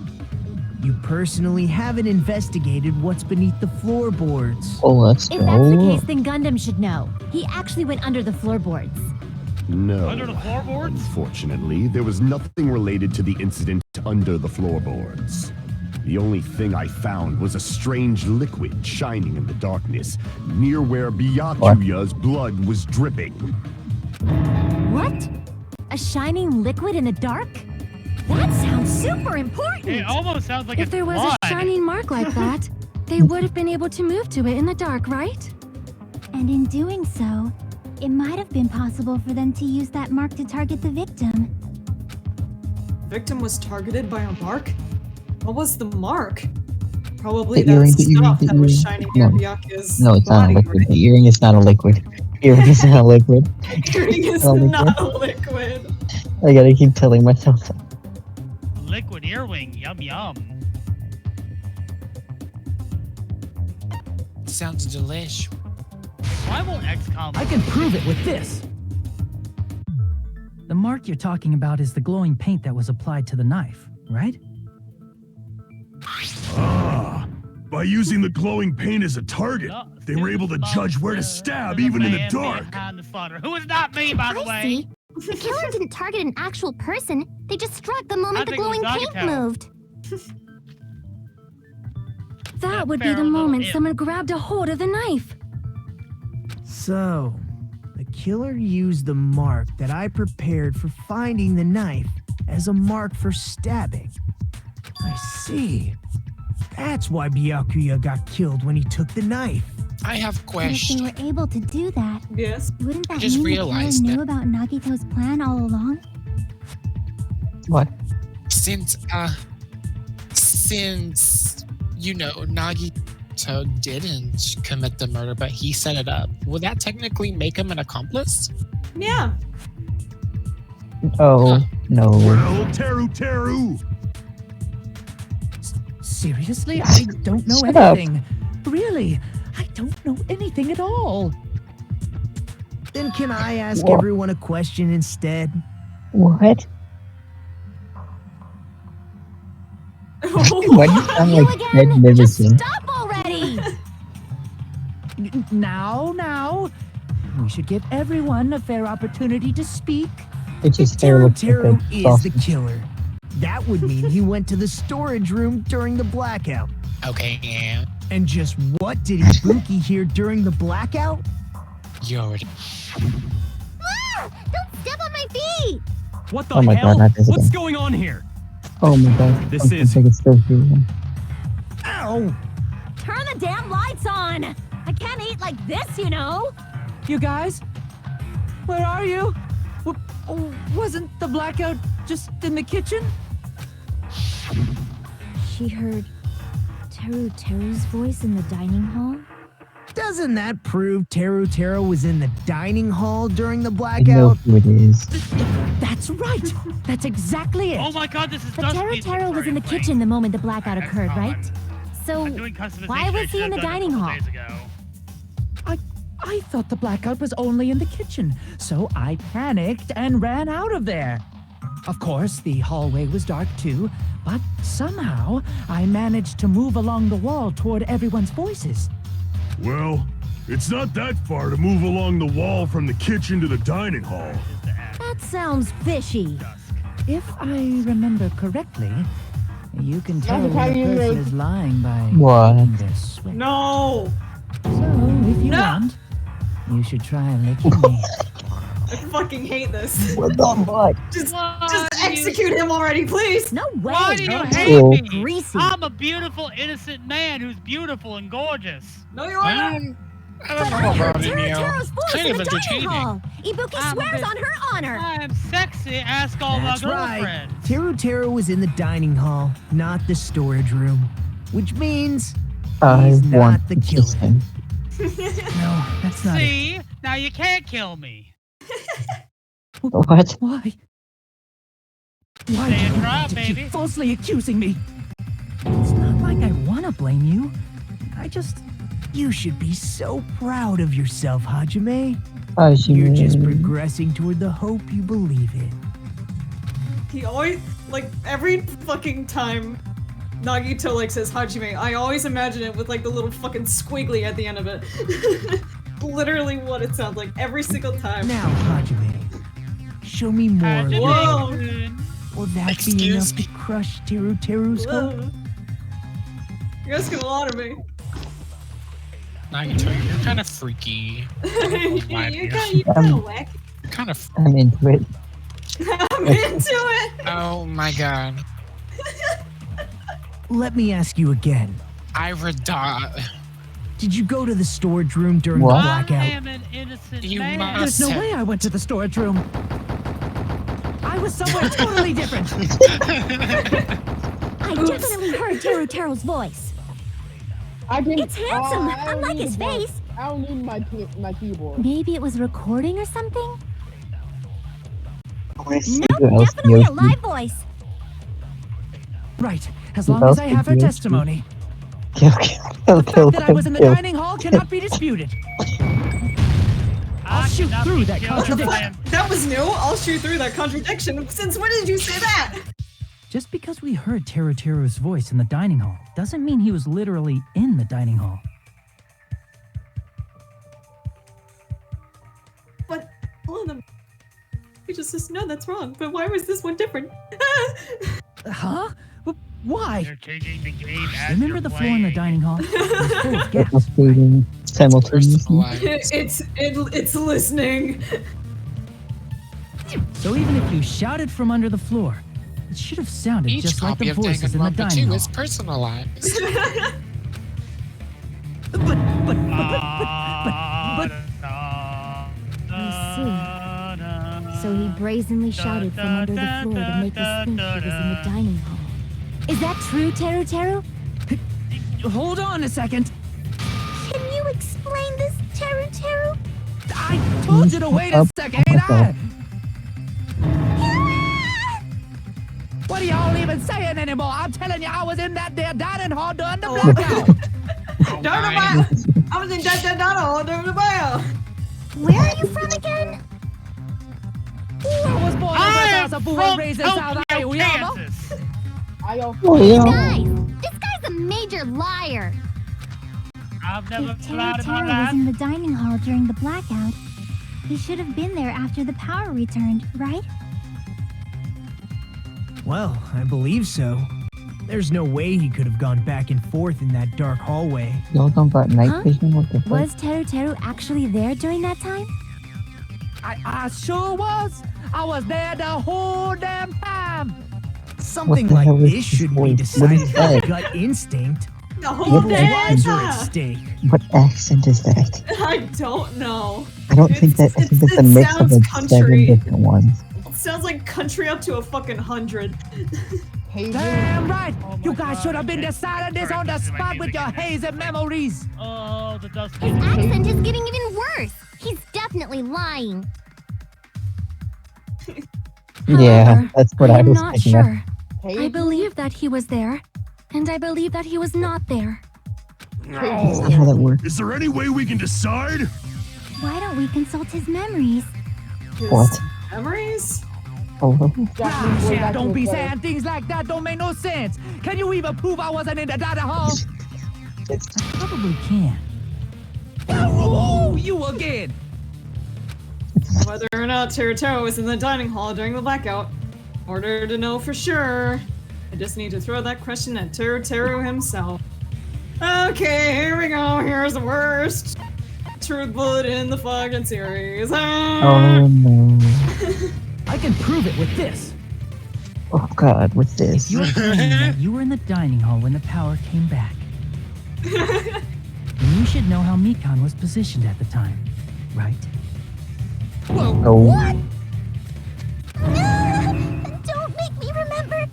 You personally haven't investigated what's beneath the floorboards. Oh, let's If that's the go. case, then Gundam should know. He actually went under the floorboards. No. Under the floorboards? Unfortunately, there was nothing related to the incident under the floorboards. The only thing I found was a strange liquid shining in the darkness near where Byakuya's blood was dripping. What? A shining liquid in the dark? That sounds super important! It almost sounds like If it's there was blood. a shining mark like that, they would have been able to move to it in the dark, right? And in doing so, it might have been possible for them to use that mark to target the victim. Victim was targeted by a mark? What was the mark? Probably The earring, that the earring, stuff the that was earring. shining near No. Byakuya's No, it's not a body, liquid. right? The earring is not a liquid. Earring is not a liquid. Earring is Not a not a liquid. I gotta keep telling myself that. Liquid earwing, yum yum. Sounds delish. Why won't XCOM? I can prove it with this. The mark you're talking about is the glowing paint that was applied to the knife, right? By using the glowing paint as a target, they were able to judge where to stab even in the dark. Who is not me, by the way? See. The killer didn't target an actual person. They just struck the moment the glowing paint moved. That would be the moment someone grabbed a hold of the knife. So, the killer used the mark that I prepared for finding the knife as a mark for stabbing. I see. That's why Byakuya got killed when he took the knife. I have If questions. they were able to do that, Yes. wouldn't that I just mean the killer realized knew that. about Nagito's plan all along? What? Since Nagito didn't commit the murder, but he set it up, would that technically make him an accomplice? Yeah. Oh, no. Well, Teruteru! Seriously? I don't know Shut up. anything. Really, I don't know anything at all. Then can I ask What? everyone a question instead? What? Why do you sound like Ted Nivison? Stop already! Now. We should give everyone a fair opportunity to speak. It's just hair looks like Teruteru a is the sausage. killer. That would mean he went to the storage room during the blackout. Okay, yeah. And just what did Ibuki hear during the blackout? You already. Ah! Don't step on my feet! What the Oh my hell? God, not this What's again. going on here? Oh my god. This I is- think it's still here. Ow! Turn the damn lights on! I can't eat like this, you know! You guys? Where are you? Wasn't the blackout just in the kitchen? She heard Teruteru's voice in the dining hall? Doesn't that prove Teruteru was in the dining hall during the I know blackout? who it is. That's right. That's exactly it. Oh my god, this is But dust music Teruteru was in the playing. kitchen the moment the blackout occurred, right? So, I'm doing customization why was he in the I've done a dining couple hall? days ago. I thought the blackout was only in the kitchen, so I panicked and ran out of there. Of course, the hallway was dark too, but somehow I managed to move along the wall toward everyone's voices. Well, it's not that far to move along the wall from the kitchen to the dining hall. That sounds fishy. If I remember correctly, you can tell That's when how a you person make- is lying by What? licking their sweat. No. So, if you want, you should try licking me. I fucking hate this. What the fuck? Just execute him already, please. No way! Why do you no hate way. me? Greasy. I'm a beautiful, innocent man who's beautiful and gorgeous. No, you are not. I don't know about it, Neo. Teruteru's voice Kind in of the dining entertaining. hall. Ibuki I'm a swears bit- on her honor. I am sexy. Ask all That's my right. girlfriends. Teruteru was in the dining hall, not the storage room. Which means I he's want not the to killer. kiss him. No, that's not it. See? Now you can't kill me. What? Why? Why Say it do you right, have to baby. keep falsely accusing me? It's not like I want to blame you. You should be so proud of yourself, Hajime. Hajime. You're just progressing toward the hope you believe in. He always, like, every fucking time Nagito, like, says Hajime, I always imagine it with, like, the little fucking squiggly at the end of it. Literally what it sounds like every single time. Now, Hajime, show me more of Hajime. it. Whoa! Will that be Excuse enough me. to crush Teruteru's hope? Whoa. You guys can lie me. Nagito, you're kind of freaky. You're kind of wacky. You're kind of. I'm into it. I'm into it. Oh my god. Let me ask you again. Did you go to the storage room during What? the I blackout? am an innocent You man. must- There's no way I went to the storage room. I was somewhere totally different. I definitely heard Teruteru's voice. I can, It's handsome, I don't unlike need his the voice. face. I don't need my keyboard. Maybe it was recording or something? I want to see Nope, who else definitely a knows me. live voice. Right, as Who long as else I could have her you testimony. Kill, The fact that I was in the kill. dining hall cannot be disputed. I'll shoot cannot through be that killed. contradiction. That was new. I'll shoot through that contradiction. Since when did you say that? Just because we heard Teruteru's voice in the dining hall doesn't mean he was literally in the dining hall. But all of them. We just says, no, that's wrong. But why was this one different? Huh? Why? You're changing the game as Remember you're the floor in the playing. dining hall? It was full of gaps. Devastating simultaneously. It's listening. So even if you shouted from under the floor, it should have sounded Each just like copy the of voices in the Danganronpa dining 2 hall. is personalized. I see. So he brazenly shouted from under the floor to make us think he was in the dining hall. Is that true, Teruteru? Hold on a second. Can you explain this, Teruteru? I told you to wait a second, ain't I? What are y'all even saying anymore? I'm telling you, I was in that there dining hall during the blackout. I was in that dining hall during the blackout. Where are you from again? I was born in the house of and raised in South Iowa. Oh, yeah. Guys, this guy's a major liar. I've never If lied in my Teruteru was life. in the dining hall during the blackout, he should have been there after the power returned, right? Well, I believe so. There's no way he could have gone back and forth in that dark hallway. Y'all talking about night Huh? vision? What the fuck? Was Teruteru actually there during that time? I sure was. I was there the whole damn time. Something What the like hell is this this should voice? be What decided is by that? gut instinct. The whole What damn Lives are at time. stake. What accent is that? I don't know. I don't think that. I think that's a it mix of sounds like country. 7 different ones. It sounds like country up to a fucking 100. Damn right. You guys should have been deciding this on the spot with your hazy memories. Oh, the dust. His accent is getting even worse. He's definitely lying. Yeah, However, that's what I I'm was not thinking of. sure. I believe that he was there, and I believe that he was not there. That's not how that works. Is there any way we can decide? Why don't we consult his memories? What? Memories? Hello? Shit, don't be saying things like that. Don't make no sense. Can you even prove I wasn't in the dining hall? I probably can. Oh, you again. Whether or not Teruteru was in the dining hall during the blackout. In order to know for sure, I just need to throw that question at Teruteru himself. Okay, here we go. Here's the worst truth bullet in the fucking series. Oh no. I can prove it with this. Oh god, what's this? You're telling me that you were in the dining hall when the power came back. And you should know how Mikan was positioned at the time, right? Oh. What? No! Don't make me remember.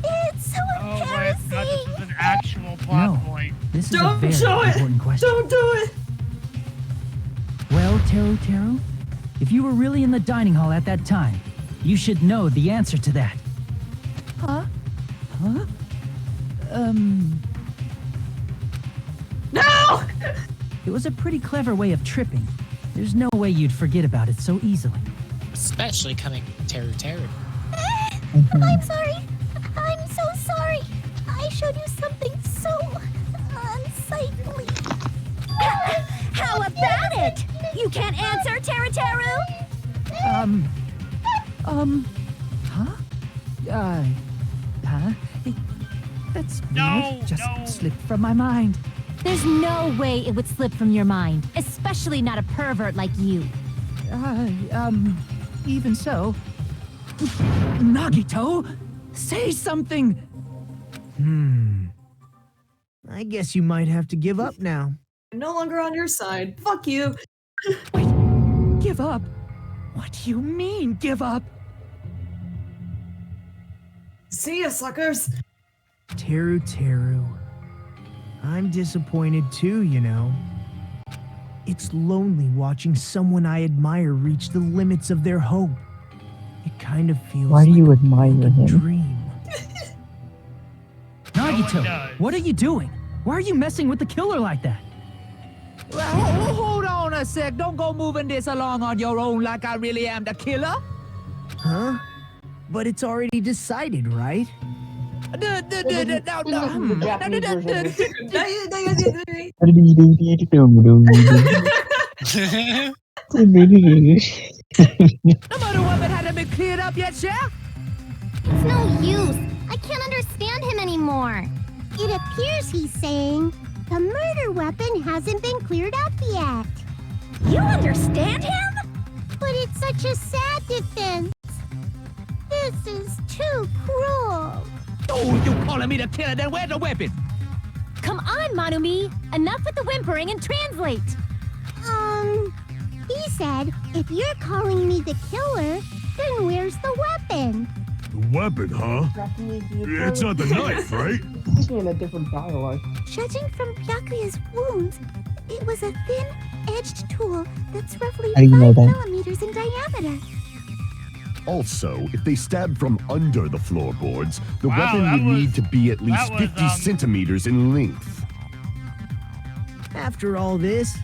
It's so Oh my embarrassing. god, this is an actual plot No. point. This is a Don't very show it! important question. Don't do it! Well, Teruteru, if you were really in the dining hall at that time, you should know the answer to that. Huh? Huh? No! It was a pretty clever way of tripping. There's no way you'd forget about it so easily. Especially coming from Teruteru. I'm sorry. I'm so sorry. I showed you something so unsightly. How about it? You can't answer, Teruteru? Huh? Huh? That's No, weird. Just no. slipped from my mind. There's no way it would slip from your mind, especially not a pervert like you. Even so. Nagito, say something! I guess you might have to give up now. I'm no longer on your side. Fuck you. Give up? What do you mean, give up? See ya, suckers. Teruteru. I'm disappointed too, you know. It's lonely watching someone I admire reach the limits of their hope. It kind of feels Why do like you admire a him? dream. Nagito, does. what are you doing? Why are you messing with the killer like that? Well, hold on a sec. Don't go moving this along on your own like I really am the killer. Huh? But it's already decided, right? murder weapon hadn't been cleared up yet, Chef? It's no use. I can't understand him anymore. It appears he's saying the murder weapon hasn't been cleared up yet. You understand him? But it's such a sad defense. This is too cruel. Oh, you calling me the killer, then where's the weapon? Come on, Manumi. Enough with the whimpering and translate. He said, if you're calling me the killer, then where's the weapon? The weapon, huh? It's not the knife, right? Speaking in a different dialect. Judging from Byakuya's wounds, it was a thin-edged tool that's roughly How do you know 5 that? millimeters in diameter. Also, if they stabbed from under the floorboards, the Wow, weapon that would was- need to be at least that was, 50 centimeters in length. After all this,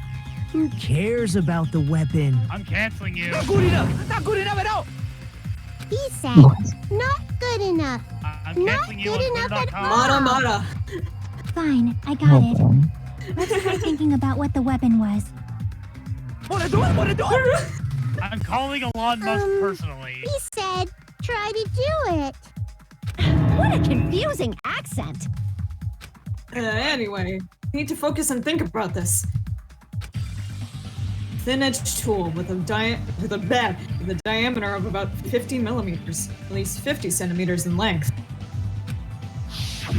who cares about the weapon? I'm canceling you. Not good enough! Not good enough at all! He said, not good enough. I'm Not canceling you good on enough at Gundam.com. Mata. Fine, I got it. Let's try thinking about what the weapon was. Wanna do it? Wanna do it? I'm calling Elon Musk personally. He said, try to do it. What a confusing accent. Anyway, we need to focus and think about this. Thin-edged tool with a diameter of about 50 millimeters, at least 50 centimeters in length. I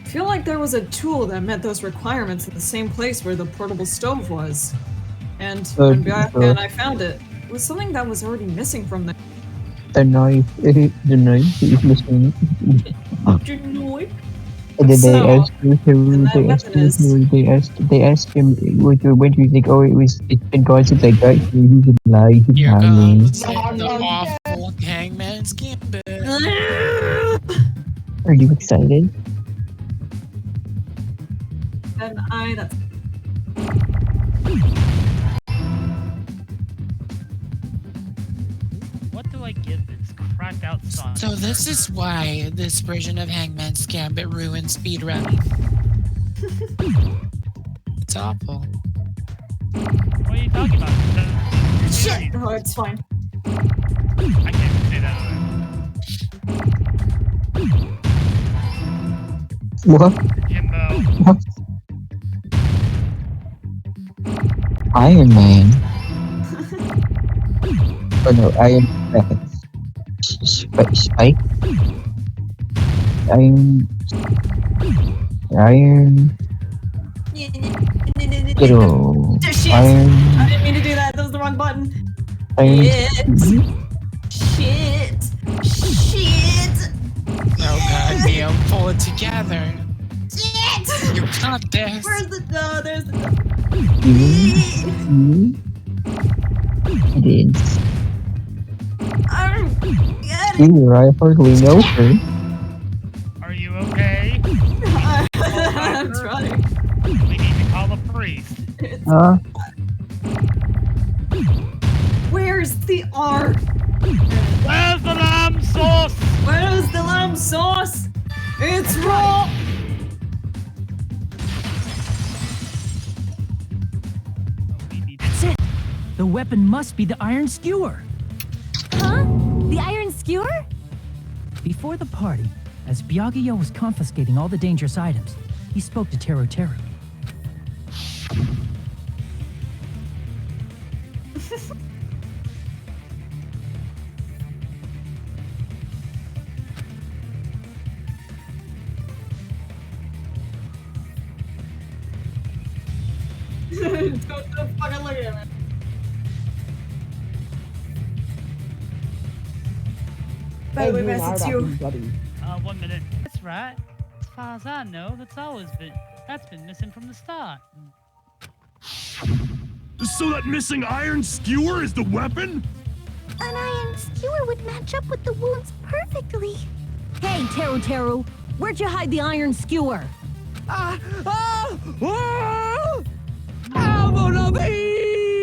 feel like there was a tool that met those requirements in the same place where the portable stove was. And when Byakuya and I found it, it was something that was already missing from the knife is missing. And then So, they asked they asked him, when do you think, oh, it's been gone since I got here, he can lie, he Here can lie. comes the awful Hangman's Gambit. Are you excited? And that's What do I give this cracked out son? So this is why this version of Hangman's Gambit ruins speedrunning. It's awful. What are you talking about? shit! Oh, it's fine. I can't even say that. What? Jimbo. What? Iron Man. Oh no, Iron Spike. Iron. Shit! Iron. I didn't mean to do that. That was the wrong button. Iron. Shit! Shit! Oh god, Neo, pull it together. Shit! You got this. Where's the no? There's the It is. Get it! Here, I hardly know her. Are you okay? I'm trying. We need to call a priest. Where's the R? Where's the lamb sauce? Where's the lamb sauce? It's raw! That's it! The weapon must be the iron skewer. Huh? The iron skewer? Before the party, as Byakuya was confiscating all the dangerous items, he spoke to Teruteru. Don't fucking look at me. By the way, Mass, it's you. 1 minute. That's right. As far as I know, that's been missing from the start. So that missing iron skewer is the weapon? An iron skewer would match up with the wounds perfectly. Hey, Teruteru, where'd you hide the iron skewer?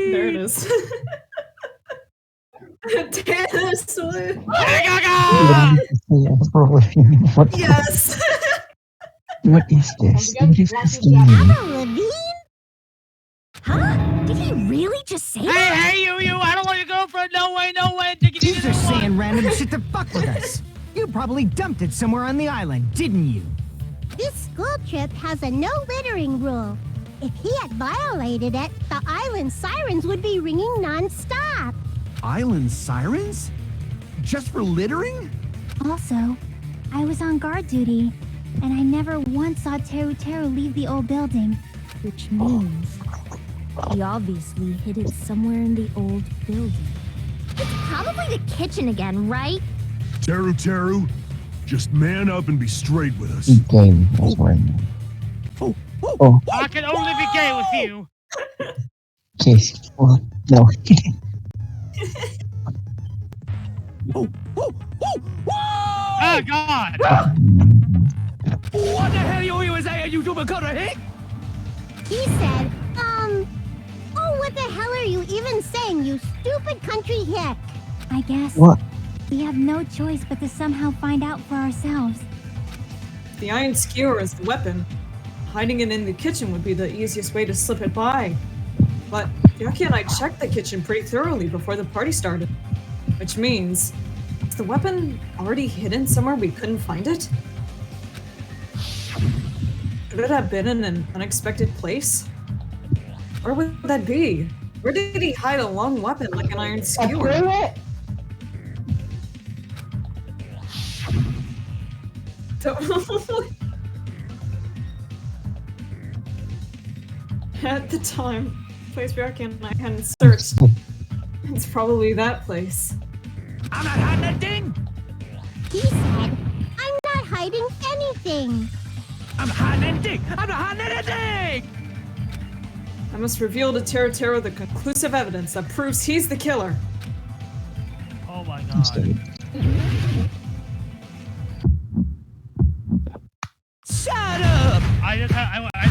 There it is. Damn, best way. What? Yes. What is this? What is this game? Huh? Did he really just say that? Hey, you! I don't want your girlfriend. No way. You're just saying random shit to fuck with us. You probably dumped it somewhere on the island, didn't you? This school trip has a no littering rule. If he had violated it, the island sirens would be ringing non-stop. Island sirens? Just for littering? Also, I was on guard duty, and I never once saw Teruteru leave the old building. Which means he obviously hid it somewhere in the old building. It's probably the kitchen again, right? Teruteru, just man up and be straight with us. Game was right now. Oh. I can only be gay with you. Jeez. Well, no. Oh God! What the hell you saying, you double-cutter hick? He said, oh, what the hell are you even saying, you stupid country hick? I guess What? we have no choice but to somehow find out for ourselves. The iron skewer is the weapon. Hiding it in the kitchen would be the easiest way to slip it by. But Chiaki and I checked the kitchen pretty thoroughly before the party started. Which means, is the weapon already hidden somewhere we couldn't find it? Could it have been in an unexpected place? Where would that be? Where did he hide a long weapon like an iron skewer? At the time, the place Byakuya and I hadn't searched. It's probably that place. I'm not hiding that thing! He said, I'm not hiding anything. I'm hiding anything! I'm not hiding anything! I must reveal to Teruteru the conclusive evidence that proves he's the killer. Oh my God! Shut up! I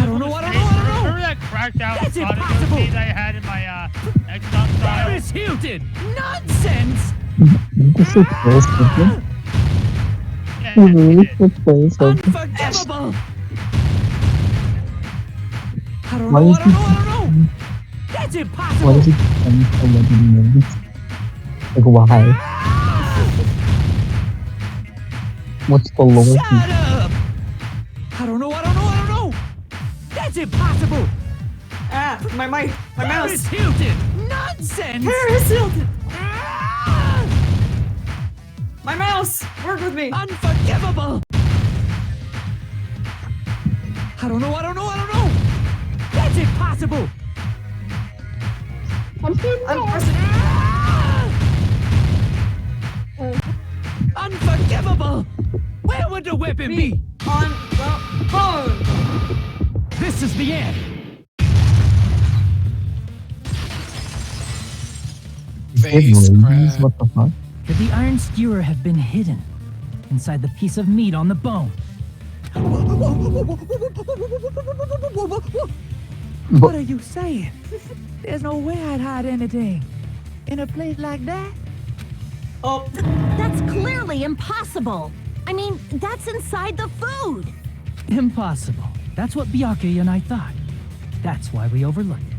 don't know. Remember that cracked out That's Sonic impossible! I had in my Xbox style? Paris Hilton! Nonsense! This is close, isn't it? This is close. Unforgivable! I don't Why know, is I don't know! That's impossible! What is it? 11 minutes? Like, why? What's the lowest? Shut up! I don't know! That's impossible! Ah, my mouse! Paris Hilton! Nonsense! Paris Hilton! My mouse! Work with me! Unforgivable! I don't know! That's impossible! I'm pressing. Unforgivable! Where would the weapon be? On the phone! This is the end! What the fuck? Could the iron skewer have been hidden inside the piece of meat on the bone? What are you saying? There's no way I'd hide anything in a place like that. Oh, That's clearly impossible. I mean, that's inside the food. Impossible. That's what Byakuya and I thought. That's why we overlooked it.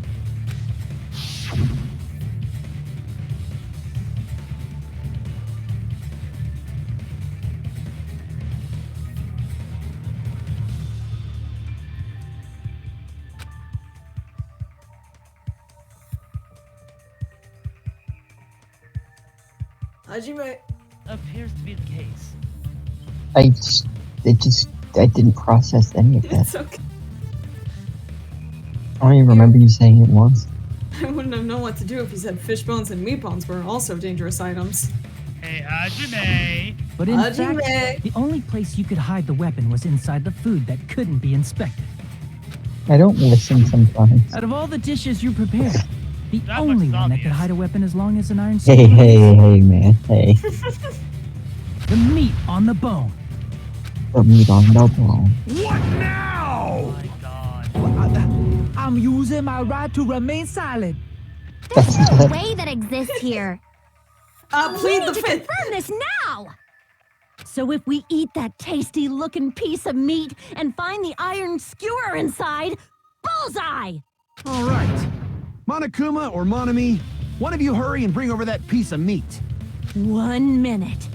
Hajime appears to be the case. I didn't process any of that. It's okay. I don't even remember you saying it once. I wouldn't have known what to do if you said fish bones and meat bones were also dangerous items. Hey, Hajime! But in Hajime. fact, the only place you could hide the weapon was inside the food that couldn't be inspected. I don't listen sometimes. Out of all the dishes you prepared, the That only much is one that could obvious. hide a weapon as long as an iron Hey, skewer. hey, man. Hey. The meat on the bone. Put meat on the bone. What now? Oh my God. I'm using my right to remain silent. There's no way that exists here. Plead we the need to fifth. confirm this now. So if we eat that tasty-looking piece of meat and find the iron skewer inside, bullseye! All right. Monokuma or Monami, one of you hurry and bring over that piece of meat. 1 minute.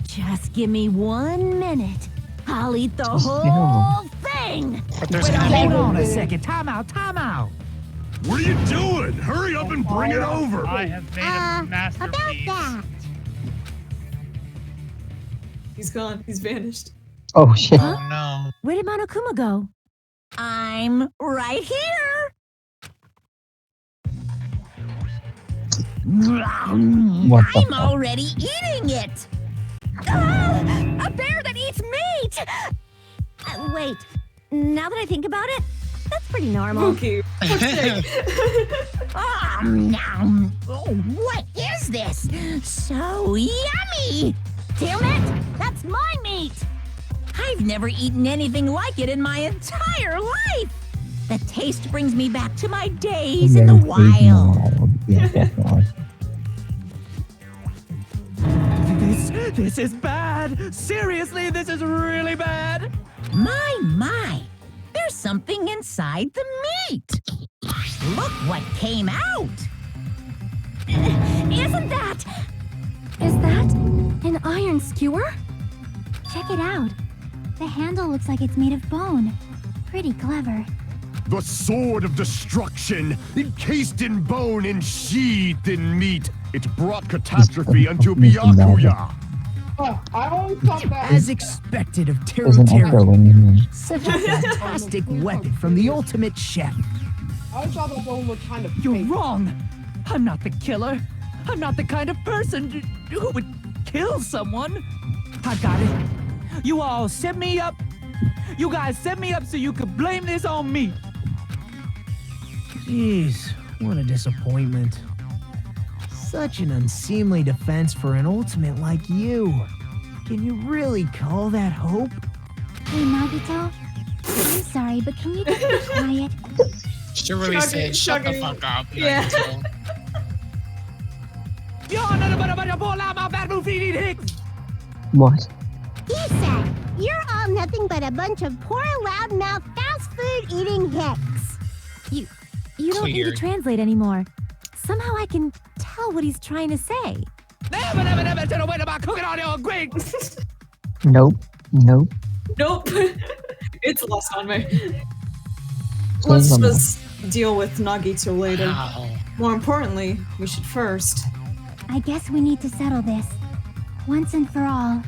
Just give me 1 minute. I'll eat the whole thing! But Hold on a second. Time out. What are you doing? Hurry up and bring it over. I have made a masterpiece. About that. He's gone. He's vanished. Oh shit. Oh no. Where did Monokuma go? I'm right here! What the I'm fuck? already eating it! Ah, a bear that eats meat! Wait, now that I think about it, that's pretty normal. Okay. Nom. Oh, what is this? So yummy! Damn it! That's my meat! I've never eaten anything like it in my entire life! The taste brings me back to my days in the wild. Yeah, definitely. This is bad. Seriously, this is really bad. My. There's something inside the meat. Look what came out. Isn't that... Is that an iron skewer? Check it out. The handle looks like it's made of bone. Pretty clever. The sword of destruction, encased in bone and sheathed in meat. It brought catastrophe unto Byakuya. I always thought that. As expected of There's an echo Teruteru. in here. Such a fantastic weapon from the ultimate chef. I always thought that bone looked kind of You're fake. wrong. I'm not the killer. I'm not the kind of person who would kill someone. I got it. You all set me up. You guys set me up so you could blame this on me. Jeez, what a disappointment. Such an unseemly defense for an ultimate like you. Can you really call that hope? Hey, Nagito. I'm sorry, but can you just be quiet? Should really say, shut the fuck up. Yeah. What? He said, you're all nothing but a bunch of poor, loudmouth, fast food eating hicks. You don't need to Clear. translate anymore. Somehow I can tell what he's trying to say. Nope. Nope. It's lost on me. Let's just deal with Nagito later. Wow. More importantly, we should first. I guess we need to settle this. Once and for all.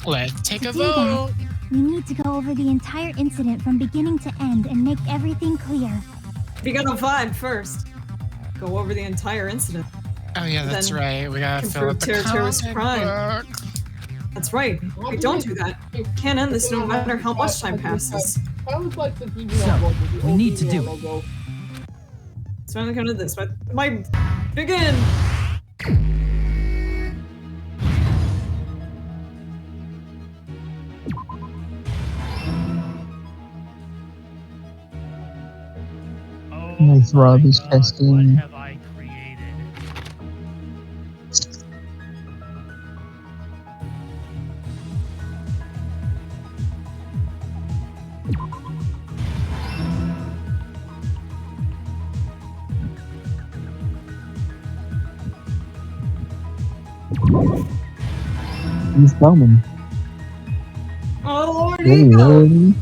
Let's take To a do that, vote. we need to go over the entire incident from beginning to end and make everything clear. We gotta vibe first. Go over the entire incident. Oh yeah, that's Then right. We gotta fill up the Teruteru's comic crime. book. That's right. We don't do that. Can't end this no matter how much time passes. Sounds like the TV So, logo, the we old need to TV do it. logo. So I'm gonna come to this. My begin. My throb is testing. What have I created? He's coming. Oh Lord, Hey, Hiyoko. really?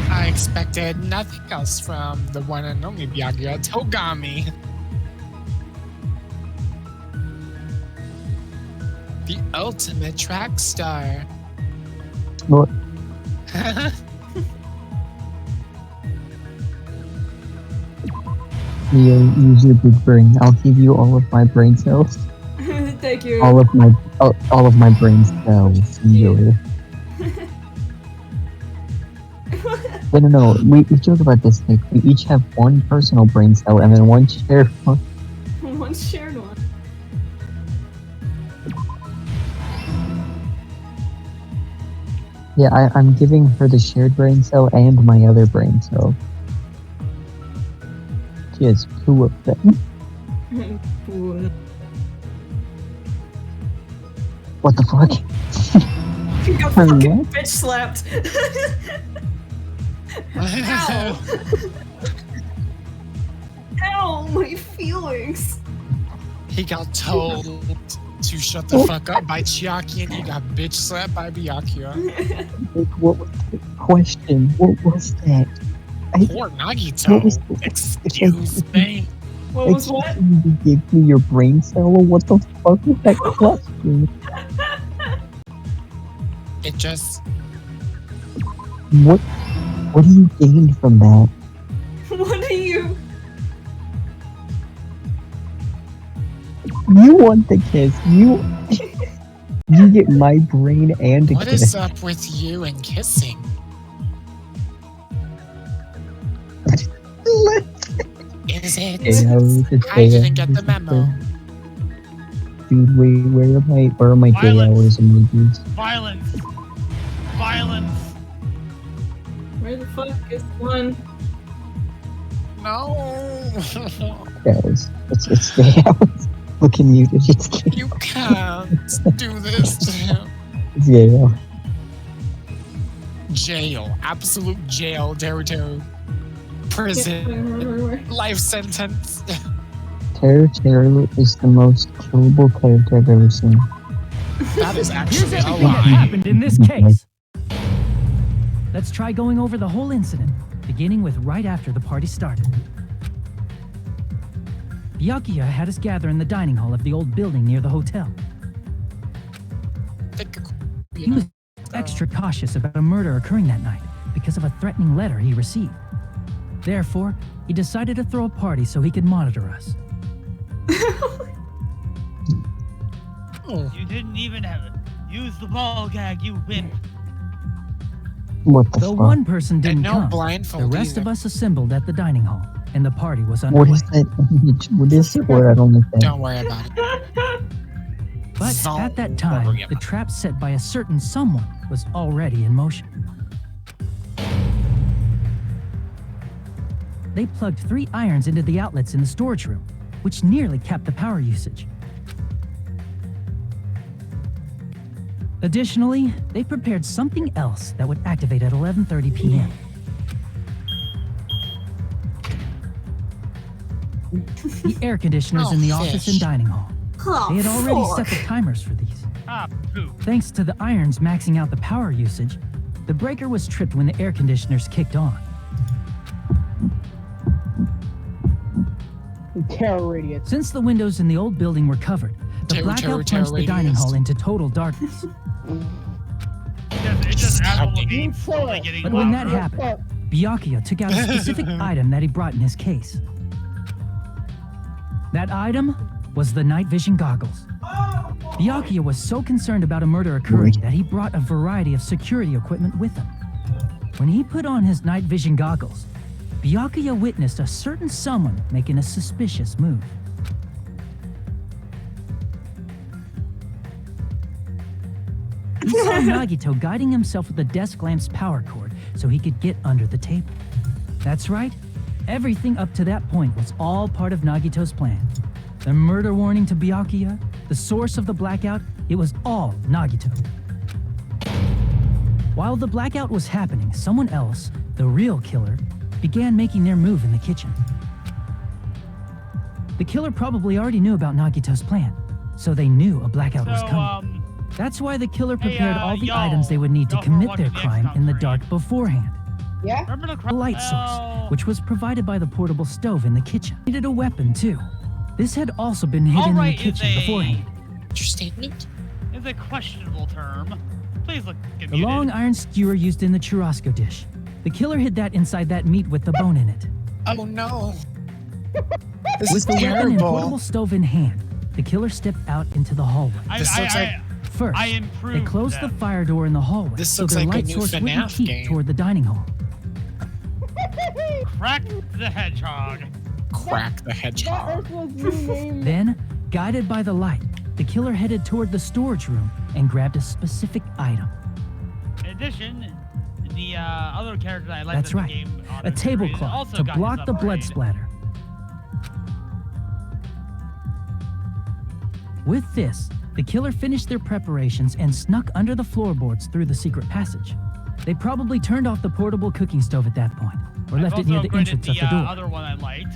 I expected nothing else from the one and only Byakuya, Togami. The ultimate track star. What? Leo, use your big brain. I'll give you all of my brain cells. Thank you. All of my brain cells. Enjoy. No. We joke about this. Like, we each have one personal brain cell and then one shared one. One shared one. Yeah, I'm giving her the shared brain cell and my other brain cell. She has 2 of them. What the fuck? You got fucking bitch slapped. Ow. Ow, my feelings. He got told to shut the fuck up by Chiaki, and he got bitch slapped by Byakuya. Like, what was the question? What was that? Poor Nagito. Excuse me. What was what? You give me your brain cell, or what the fuck was that question? It just... What do you gain from that? What do you... You want the kiss. You get my brain and a What kiss. is up with you and kissing? Is it? I didn't get the memo. Dude, wait, where are my gay hours emojis? Violence! Violence! Where the fuck is one? No. Guys, it's gay hours. Looking muted, it's gay. You can't do this to him. It's gay hours. Jail. Absolute jail. Teruteru. Prison. Life sentence. Teruteru is the most killable character I've ever seen. That is Here's actually a everything that lie. happened in this case. Let's try going over the whole incident, beginning with right after the party started. Byakuya had us gather in the dining hall of the old building near the hotel. He was extra cautious about a murder occurring that night because of a threatening letter he received. Therefore, he decided to throw a party so he could monitor us. You didn't even use the ball gag, you wimp. What the Though fuck? one person didn't no come, blindfold the rest of us assembled at the dining hall, and the party was What underway. is that image? What is the word? I don't understand. Don't worry about it. But at that time, the trap set by a certain someone was already in motion. They plugged 3 irons into the outlets in the storage room, which nearly capped the power usage. Additionally, they prepared something else that would activate at 11:30 p.m. The air conditioners in the office and dining hall. They had already set the timers for these. Thanks to the irons maxing out the power usage, the breaker was tripped when the air conditioners kicked on. Terror radius. Since the windows in the old building were covered, the blackout plunged the dining hall into total darkness. It just adds all the beams slowly getting But when that louder. happened, Byakuya took out a specific item that he brought in his case. That item was the night vision goggles. Byakuya was so concerned about a murder occurring that he brought a variety of security equipment with him. When he put on his night vision goggles, Byakuya witnessed a certain someone making a suspicious move. He saw Nagito guiding himself with the desk lamp's power cord so he could get under the table. That's right, everything up to that point was all part of Nagito's plan. The murder warning to Byakuya, the source of the blackout, it was all Nagito. While the blackout was happening, someone else, the real killer, began making their move in the kitchen. The killer probably already knew about Nagito's plan, so they knew a blackout was coming. That's why the killer prepared all the items they would need to commit their crime in the dark beforehand. Yeah? A light source, which was provided by the portable stove in the kitchen. Needed a weapon, too. This had also been hidden in the kitchen beforehand. Statement? Is a questionable term. Please look The muted. long iron skewer used in the churrasco dish. The killer hid that inside that meat with the bone in it. Oh no. This With is the weapon and terrible. portable stove in hand, the killer stepped out into the hallway. This looks like First, they closed the fire door in the hallway This so looks their like a light new source wouldn't FNAF peek game. toward the dining hall. Crack the hedgehog. Crack the hedgehog. Then, guided by the light, the killer headed toward the storage room and grabbed a specific item. addition, the other character I like That's in right. the game, A tablecloth also to got block his the blood upgrade. splatter. With this, the killer finished their preparations and snuck under the floorboards through the secret passage. They probably turned off the portable cooking stove at that point, or left it near the entrance of the door. Other one I liked.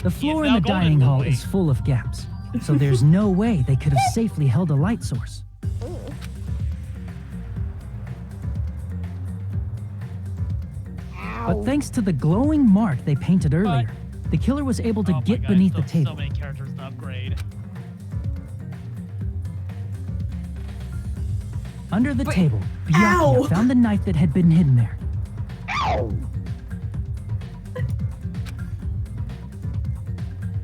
The floor He in is the now dining golden hall boy. is full of gaps, so there's no way they could have safely held a light source. But thanks to the glowing mark they painted earlier, the killer was able to get beneath the table. So many characters to upgrade. Under the table, Byakuya found the knife that had been hidden there.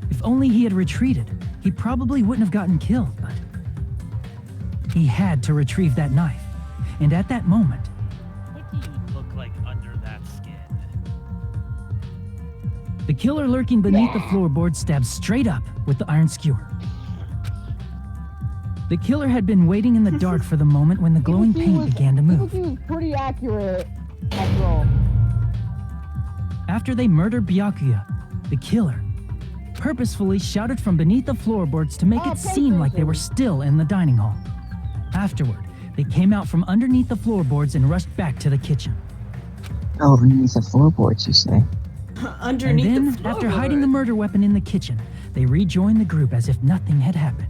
If only he had retreated, he probably wouldn't have gotten killed, but he had to retrieve that knife. And at that moment, What do you look like under that skin? the killer lurking beneath the floorboard stabbed straight up with the iron skewer. The killer had been waiting in the dark for the moment when the glowing paint began to move. Ibuki was pretty accurate after all. After they murdered Byakuya, the killer purposefully shouted from beneath the floorboards to make it seem like they were still in the dining hall. Afterward, they came out from underneath the floorboards and rushed back to the kitchen. Oh, underneath the floorboards, you say? Underneath and then, the floorboard. after hiding the murder weapon in the kitchen, they rejoined the group as if nothing had happened.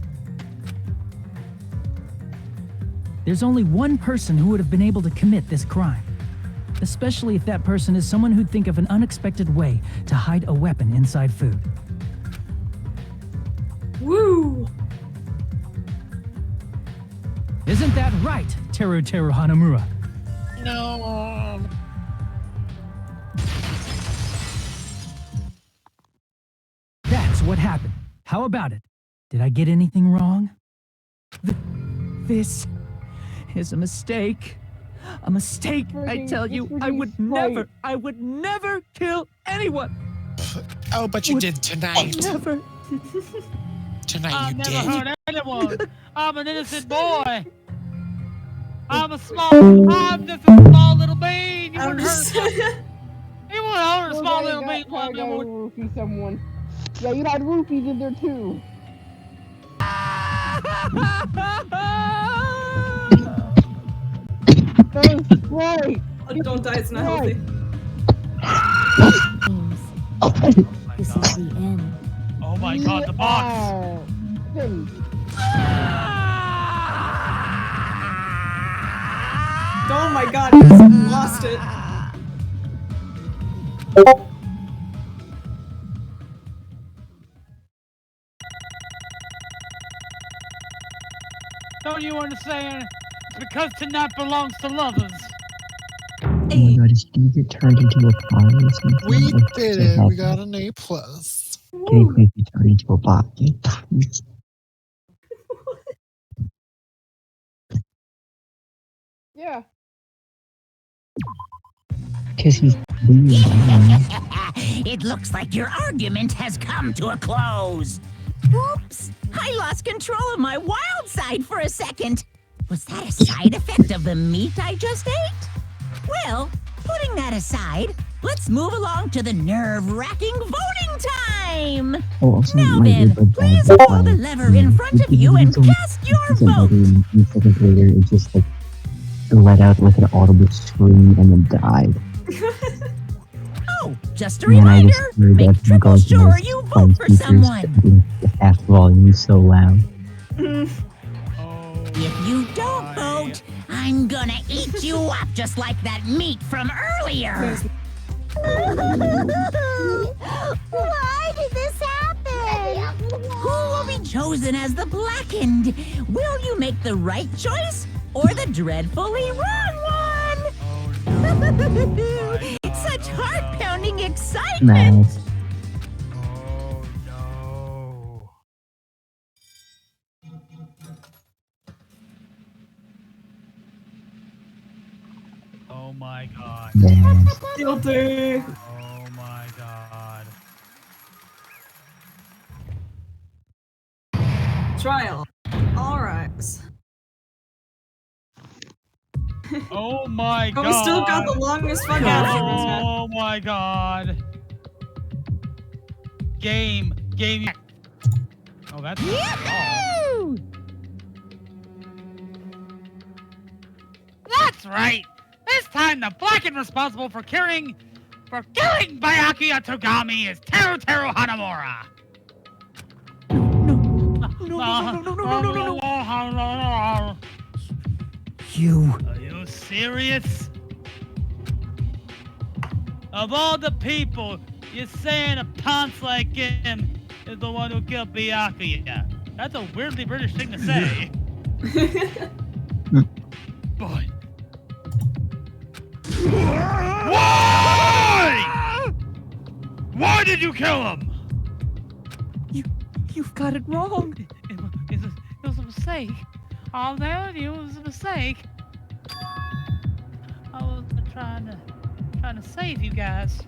There's only one person who would have been able to commit this crime, especially if that person is someone who'd think of an unexpected way to hide a weapon inside food. Woo! Isn't that right, Teruteru Hanamura? No. That's what happened. How about it? Did I get anything wrong? This is a mistake. A mistake, I tell you. I would never kill anyone. Oh, but you did tonight. Never. Tonight I've you never did. hurt anyone. I'm an innocent boy. I'm just a small little bean. You wouldn't hurt me. You wouldn't hurt a small little bean like me. would- Roofie someone. Yeah, you had roofies in there too. That was right. Oh, don't die, it's not healthy. This is the end. Oh my god, the box. Oh my god, you just lost it. Don't you understand? It's because tonight belongs to lovers. Oh my god, is he get turned into a pie or something? We Or did something it. We happened? got an A+. plus. Can he please be turned into a bot? Yeah. Because he's It looks like your argument has come to a close. Oops! I lost control of my wild side for a second. Was that a side effect of the meat I just ate? Well, putting that aside, let's move along to the nerve-wracking voting time! Now then, please pull the lever in front of you and cast your vote! And seconds later, it just like let out like an audible scream and then died. Oh, just a And I reminder, just heard make that from triple Ghost sure Noise you on vote for speakers someone. at half volume so loud. If you don't vote, I'm gonna eat you up just like that meat from earlier. Why did this happen? Who will be chosen as the blackened? Will you make the right choice or the dreadfully wrong one? Such heart-pounding excitement! Oh my god. Guilty. Oh my god. Trial. Alright. Oh my god. But we still got the longest fuck afterwards, man. Oh my god. Game. Oh, that's not That's right. This time the black and responsible for killing Byakuya Togami is Teruteru Hanamura. No. Are you serious? Of all the people, you're saying a ponce like him is the one who killed Byakuya. That's a weirdly British thing to say. Boy. Why? Why did you kill him? You've got it wrong. It was a mistake. I'll tell you, it was a mistake. I was trying to save you guys.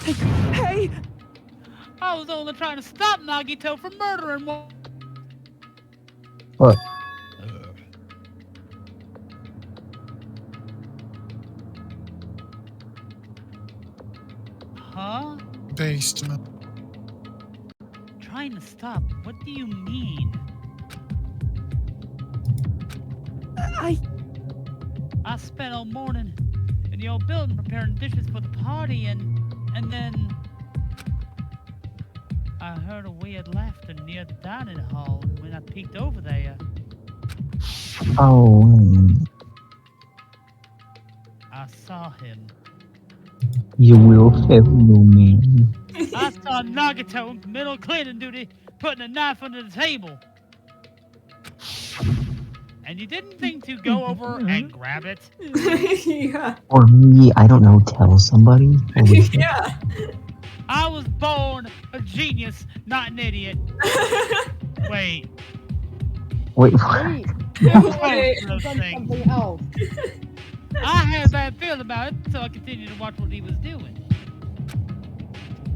Hey! I was only trying to stop Nagito from murdering one. What? Huh? Basement. Trying to stop? What do you mean? I spent all morning in the old building preparing dishes for the party, and then I heard a weird laughter near the dining hall. When I peeked over there, Oh, I saw him. you will have no man. I saw Nagito in middle cleaning duty putting a knife under the table. And you didn't think to go over and grab it? Yeah. Or me, I don't know, tell somebody? Yeah. I was born a genius, not an idiot. Wait. Wait, Wait. Something else. I had a bad feeling about it, so I continued to watch what he was doing.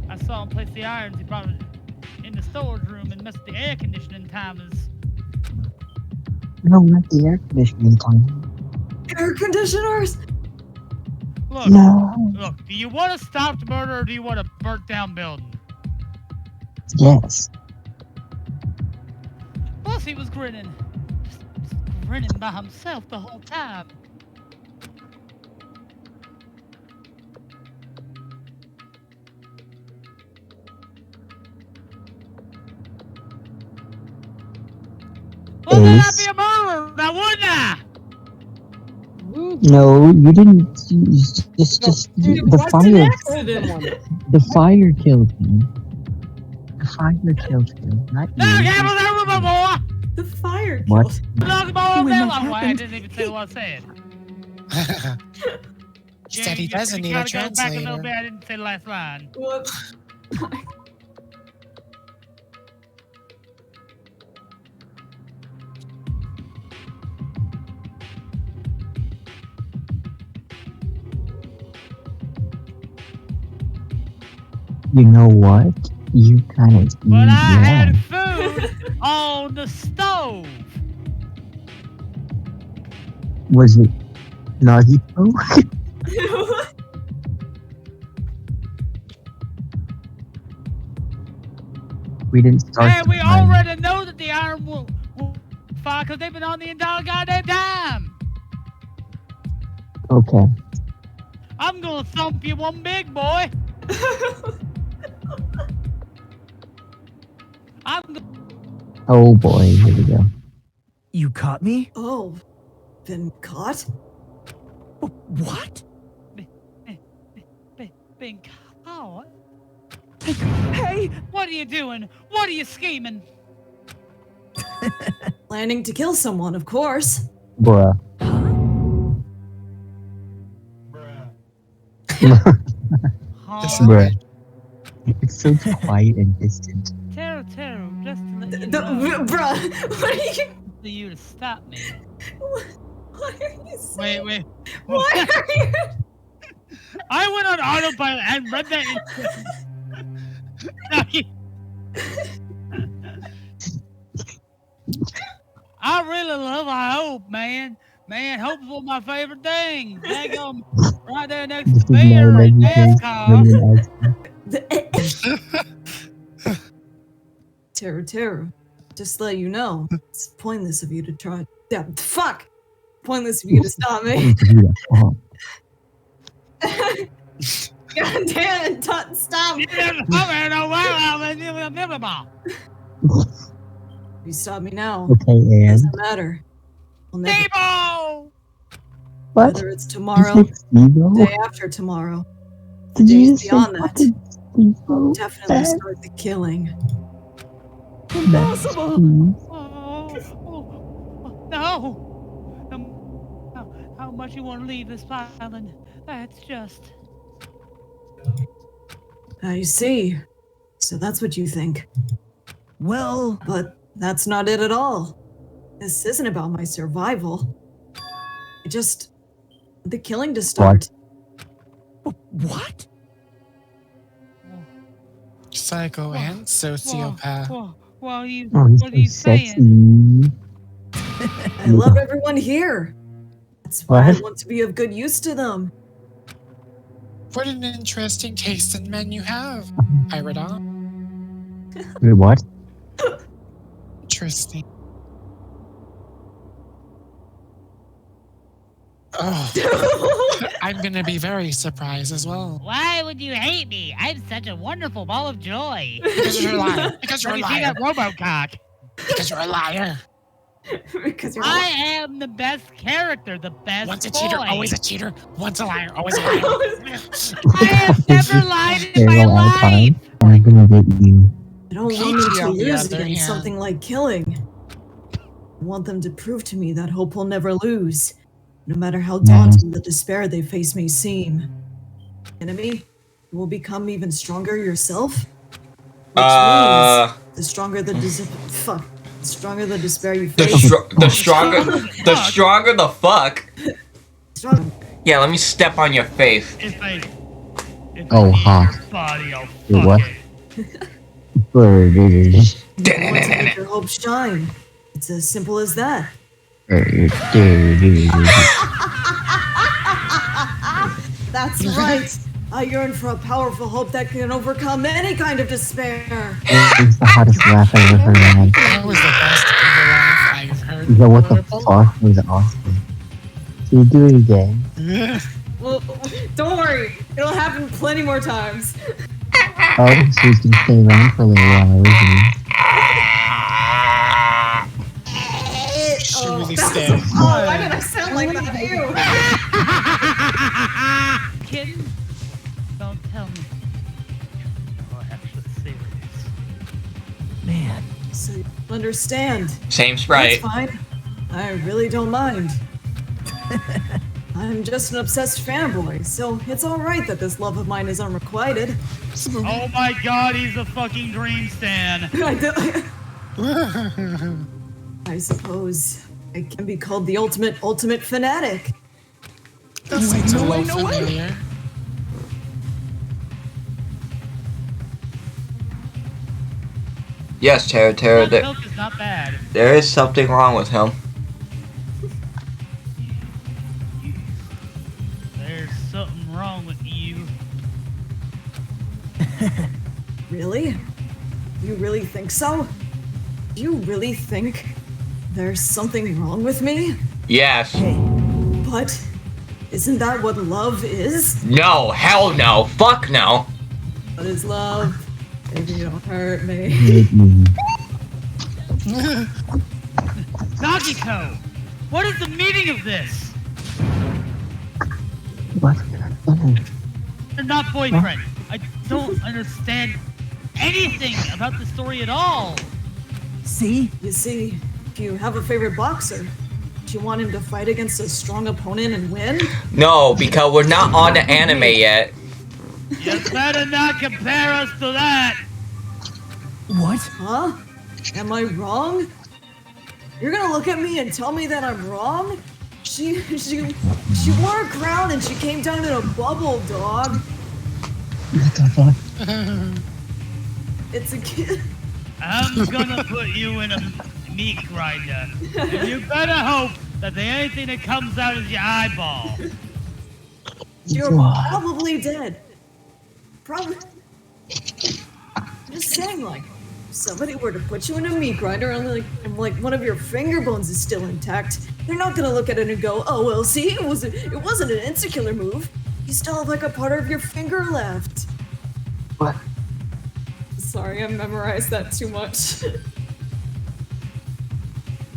I saw him place the irons he brought in the storage room and messed with the air conditioning timers. No, not the air conditioning time. Air conditioners? Look, do you want to stop the murder or do you want a burnt down building? Yes. Plus he was grinning. Just grinning by himself the whole time. Well, then I'd be a murderer, now wouldn't I? No, you didn't. Just the fire. The fire killed him. The fire killed him, not you. The fire What? I didn't even say what I said. He said he doesn't need a Go back a little translator. bit, I didn't say the last line. What? You know what? You kind of. But I had food on the stove. Was it Nagito? We didn't start. Hey, we already know that the iron will fire because they've been on the entire goddamn time. Okay. I'm gonna thump you one big boy. Oh boy, here we go. You caught me? Oh, been caught? What? Being caught? Hey! What are you doing? What are you scheming? Planning to kill someone, of course. Bruh. Bruh. It's so quiet and distant. Teruteru, just to let you Bruh, what are you? For you to stop me. Why are you saying? Wait. Why are you? I went on autopilot and read that. I really love I hope, man. Man, hope's my favorite thing. Daggum, right there next to beer and NASCAR. Teruteru, just to let you know, it's pointless of you to try. Yeah, fuck! Pointless of you to stop me. God damn it, stop me! You stop me now. Okay, and Doesn't matter. I'll never. what? Whether it's tomorrow, day after tomorrow, the Did you days just say beyond that, fucking I'll definitely start the killing. Impossible. No. How much you want to leave this island? That's just. I see. So that's what you think. Well, but that's not it at all. This isn't about my survival. I just the killing to start. What? Psycho and sociopath. What are you Sexy. saying? I love everyone here. That's why I want to be of good use to them. What an interesting taste in men you have, Irida. Wait, what? Interesting. Oh, I'm gonna be very surprised as well. Why would you hate me? I'm such a wonderful ball of joy. Because you're a liar. Because you're a Have you seen liar. that Robocock? Because you're a liar. Because you're I am the best character, the best Once a boy. cheater, always a cheater. Once a liar, always a liar. I have never lied in my Feral life. Alpine, I'm gonna get you. I don't want them to lose against something like killing. I want them to prove to me that hope will never lose, no matter how daunting the despair they face may seem. Enemy, you will become even stronger yourself. Which means the stronger the the stronger the despair you face. The stronger the fuck. Yeah, let me step on your face. Oh, hot. Body, I'll Wait, what? You want to make your hope shine. It's as simple as that. That's right. I yearn for a powerful hope that can overcome any kind of despair. It's the hottest laugh I've ever heard in my life. That was the best ever laugh I've heard. Yo, what the fuck? It was awesome. Can you do it again? Well, don't worry. It'll happen plenty more times. Oh, she's gonna stay around for a little while, isn't he? Really stay. Oh, why did I sound like that? Ew. Kitten, don't tell me. Oh, actually serious. Man. So you understand. Same sprite. That's fine. I really don't mind. I'm just an obsessed fanboy, so it's alright that this love of mine is unrequited. Oh my god, he's a fucking dream stan. I suppose I can be called the ultimate fanatic. That sounds a little familiar. Yes, Teruteru, Milk is not bad. there is something wrong with him. There's something wrong with you. Really? You really think so? Do you really think there's something wrong with me? Yes. But isn't that what love is? No, hell no, fuck no. What is love? Baby, don't hurt me. Nagito! What is the meaning of this? What? You're not boyfriend. I don't understand anything about the story at all. See? You see, if you have a favorite boxer, do you want him to fight against a strong opponent and win? No, because we're not on the anime yet. You better not compare us to that. What? Huh? Am I wrong? You're gonna look at me and tell me that I'm wrong? She wore a crown and she came down in a bubble, dog. What the fuck? It's a kid. I'm gonna put you in a meat grinder. And you better hope that the only thing that comes out is your eyeball. You're probably dead. Probably. Just saying, like, if somebody were to put you in a meat grinder and like one of your finger bones is still intact, they're not gonna look at it and go, oh well, see, it wasn't an insta-killer move. You still have like a part of your finger left. What? Sorry, I memorized that too much.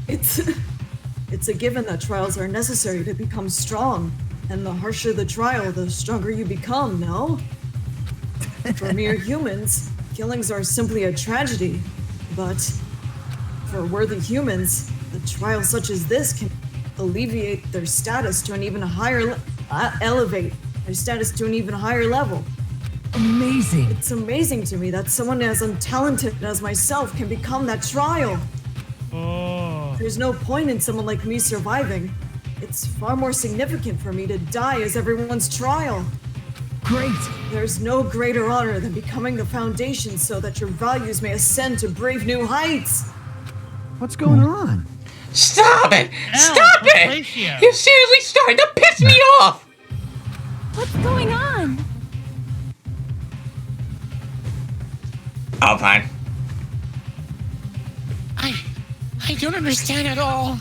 It's a given that trials are necessary to become strong, and the harsher the trial, the stronger you become, no? For mere humans, killings are simply a tragedy, but for worthy humans, a trial such as this can alleviate their status to an even higher elevate their status to an even higher level. Amazing. It's amazing to me that someone as untalented as myself can become that trial. Oh. There's no point in someone like me surviving. It's far more significant for me to die as everyone's trial. Great! There's no greater honor than becoming the foundation so that your values may ascend to brave new heights. What's going on? Stop it! Stop it! You're seriously starting to piss me off! What's going on? Alpine. I don't understand at all.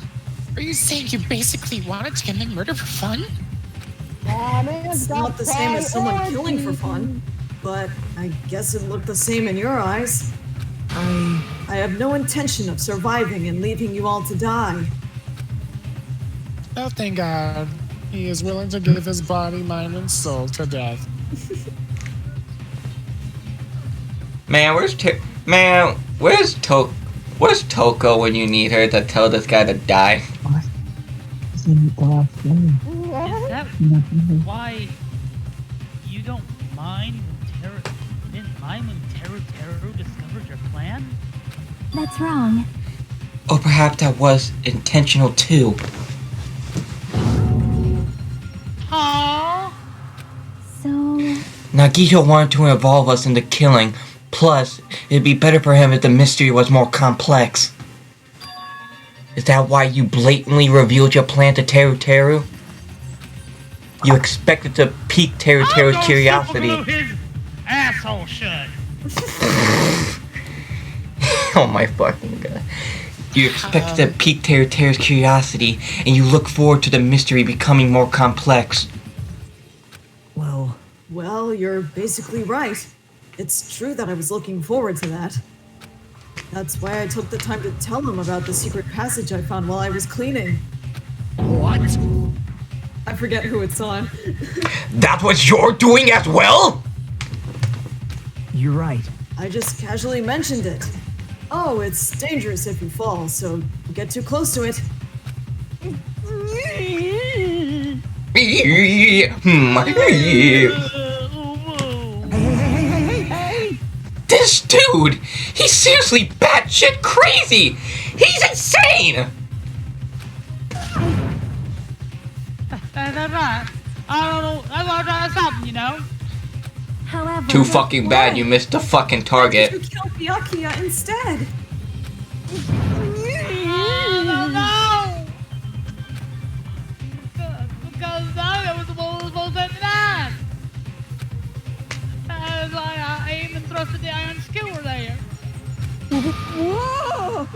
Are you saying you basically wanted to commit murder for fun? It's not the same as someone killing for fun, but I guess it looked the same in your eyes. I have no intention of surviving and leaving you all to die. Oh, thank God. He is willing to give his body, mind, and soul to death. Man, where's Toko when you need her to tell this guy to die? Is that why you don't mind when Teruteru discovered your plan? That's wrong. Or perhaps that was intentional too. Aww. So... Nagito wanted to involve us in the killing. Plus, it'd be better for him if the mystery was more complex. Is that why you blatantly revealed your plan to Teruteru? You expected to pique Teruteru's curiosity. His asshole shut. Oh my fucking god. You expected to pique Teruteru's curiosity, and you look forward to the mystery becoming more complex. Well, you're basically right. It's true that I was looking forward to that. That's why I took the time to tell him about the secret passage I found while I was cleaning. What? I forget who it's on. That's what you're doing as well? You're right. I just casually mentioned it. Oh, it's dangerous if you fall, so get too close to it. This dude! He's seriously batshit crazy! He's insane! That's right. I don't know. I want to try something, you know? However... Too fucking bad you missed the fucking target. You killed Byakuya instead! No! Because I was supposed to set that. That's why I even thrusted the iron skewer there. Whoa!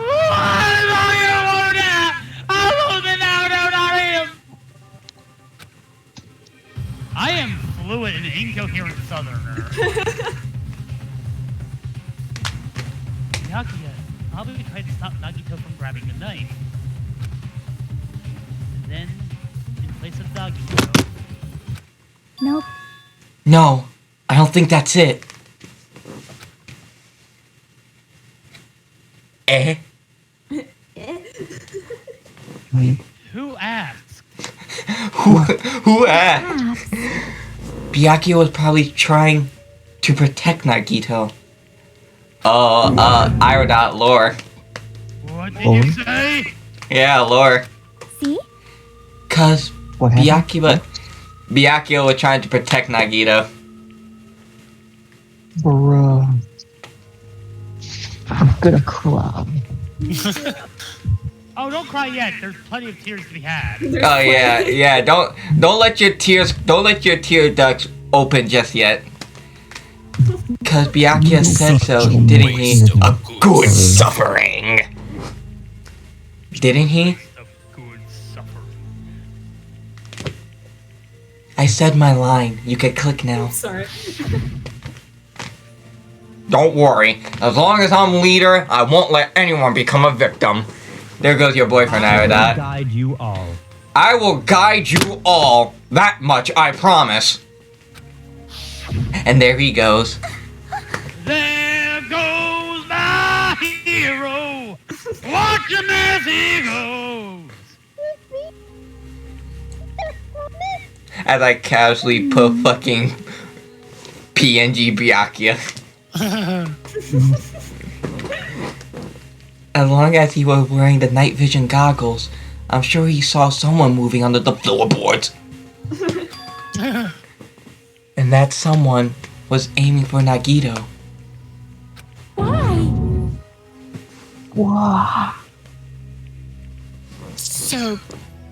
I am fluent and incoherent southerner. Byakuya probably tried to stop Nagito from grabbing the knife. And then, in place of Nagito... Nope. No, I don't think that's it. Eh? Who asked? Who asked? Byakuya was probably trying to protect Nagito. Irodot lore. What did you say? Yeah, lore. See? Cause Byakuya was trying to protect Nagito. Bruh. I'm gonna cry. Oh, don't cry yet. There's plenty of tears to be had. Oh yeah. Don't let your tear ducts open just yet. Cause Byakuya said so, didn't he? A good suffering. Didn't he? I said my line. You can click now. Sorry. Don't worry. As long as I'm leader, I won't let anyone become a victim. There goes your boyfriend, I will Iradat. guide you all. I will guide you all. That much I promise. And there he goes. There goes my hero. Watch him as he goes. As I casually put fucking PNG Byakuya. As long as he was wearing the night vision goggles, I'm sure he saw someone moving under the floorboards. And that someone was aiming for Nagito. Why? Wow. So,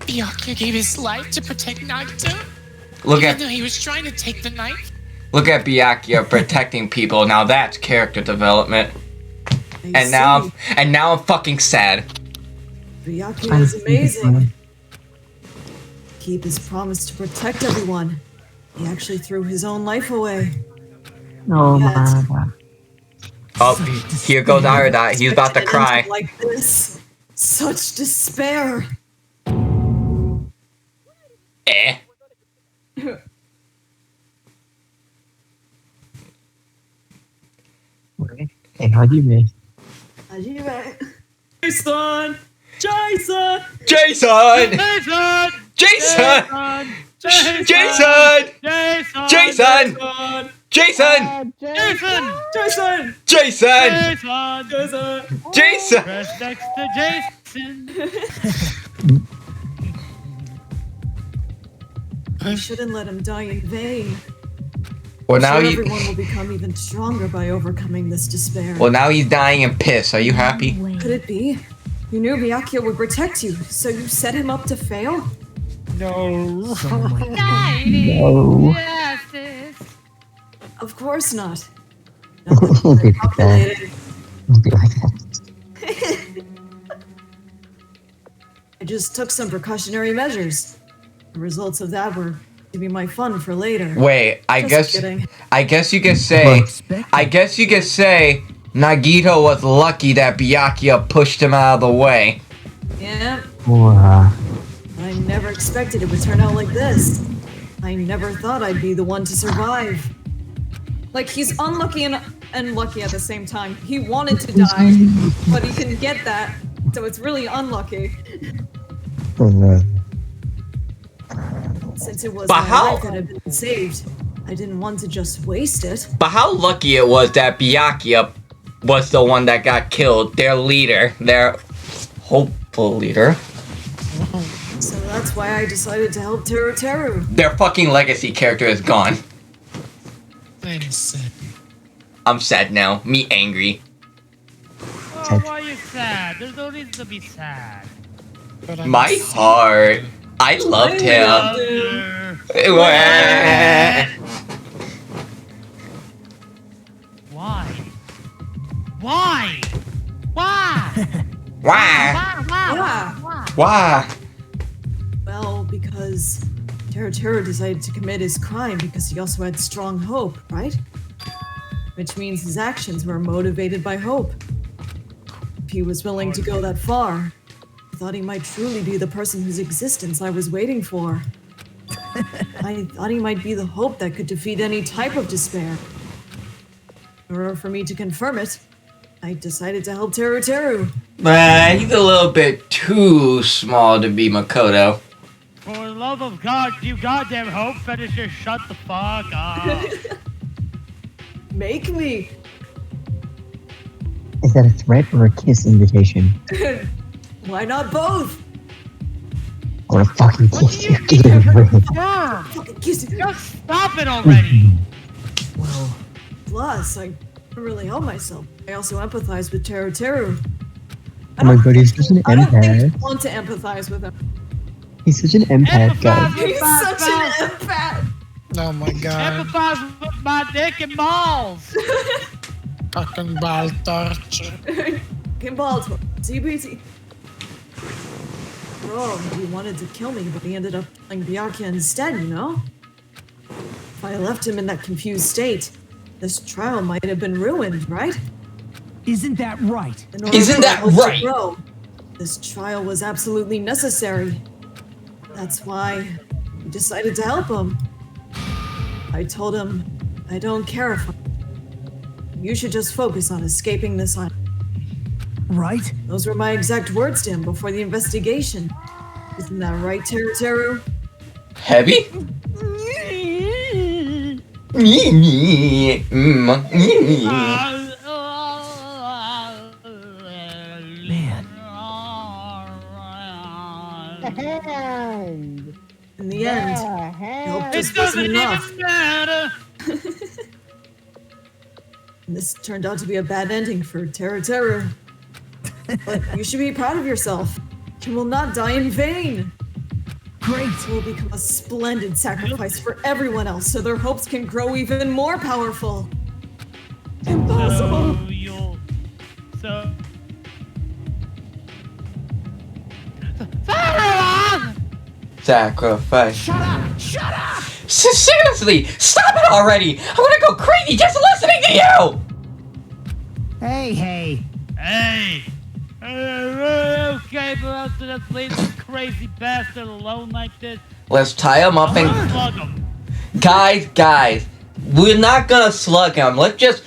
Byakuya gave his life to protect Nagito? Even though he was trying to take the knife? Look at Byakuya protecting people. Now that's character development. And now I'm fucking sad. Byakuya is amazing. Keep his promise to protect everyone. He actually threw his own life away. Oh my god. Oh, here goes Iradat. He's about to cry. Like this. Such despair. Eh. Hey, Hajime. Hajime. Jason! Jason! Jason! Jason! Jason! Jason! Jason! Jason! Jason! Jason! Jason! Press next to Jason. I shouldn't let him die in vain. Well, now everyone will become even stronger by overcoming this despair. Well, now he's dying in piss. Are you happy? Could it be? You knew Byakuya would protect you, so you set him up to fail? No. No. Of course not. Don't be like that. Don't be like that. I just took some precautionary measures. The results of that were to be my fun for later. Wait, I guess kidding. you could say Nagito was lucky that Byakuya pushed him out of the way. Yeah. Wow. I never expected it would turn out like this. I never thought I'd be the one to survive. Like, he's unlucky and lucky at the same time. He wanted to die, but he couldn't get that, so it's really unlucky. Since it was my life that had been saved, I didn't want to just waste it. But how lucky it was that Byakuya was the one that got killed, their leader, their hopeful leader. So that's why I decided to help Teruteru. Their fucking legacy character is gone. I'm sad. I'm sad now. Me angry. Oh, why are you sad? There's no reason to be sad. My heart. I loved him. Why? Why? Why? Why? Well, because Teruteru decided to commit his crime because he also had strong hope, right? Which means his actions were motivated by hope. If he was willing to go that far, I thought he might truly be the person whose existence I was waiting for. I thought he might be the hope that could defeat any type of despair. In order for me to confirm it, I decided to help Teruteru. He's a little bit too small to be Makoto. For the love of God, you goddamn hope finisher, shut the fuck up. Make me. Is that a threat or a kiss invitation? Why not both? I wanna fucking kiss you. Fucking kiss you. Just stop it already. Well, plus, I couldn't really help myself. I also empathize with Teruteru. Oh my god, he's such an I don't think empath. you want to empathize with him. He's such an empath, guys. He's such an empath. Oh my god. Empathize with my dick and balls. Fucking ball torture. Fucking ball torture. CBT. Bro, he wanted to kill me, but he ended up killing Byakuya instead, you know? If I left him in that confused state, this trial might have been ruined, right? Isn't that right? Isn't that right? Grow, this trial was absolutely necessary. That's why I decided to help him. I told him, I don't care if you should just focus on escaping this island. Right? Those were my exact words to him before the investigation. Isn't that right, Teruteru? Heavy? Hand. In the end, help It just doesn't wasn't enough. even matter. And this turned out to be a bad ending for Teruteru. But you should be proud of yourself. You will not die in vain. Great. It will become a splendid sacrifice for everyone else so their hopes can grow even more powerful. Impossible. Sacrifice. Shut up! Shut up! Seriously, stop it already! I'm gonna go crazy just listening to you! Hey. Hey! Okay for us to just leave this crazy bastard alone like this? Let's tie him up and... Slug him. Guys, we're not gonna slug him. Let's just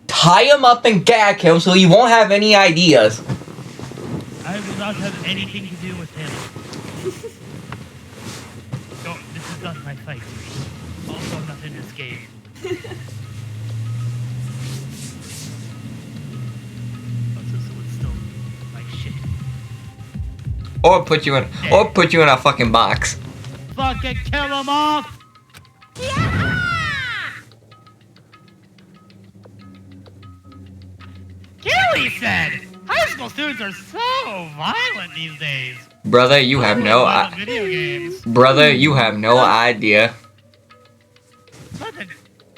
tie him up and gag him so he won't have any ideas. I will not have anything to do with him. No, this is not my fight. Also not in this game. Or put you in a fucking box. Fucking kill him off! Gilly said! High school students are so violent these days. Brother, you have no video games. Brother, you have no idea. But the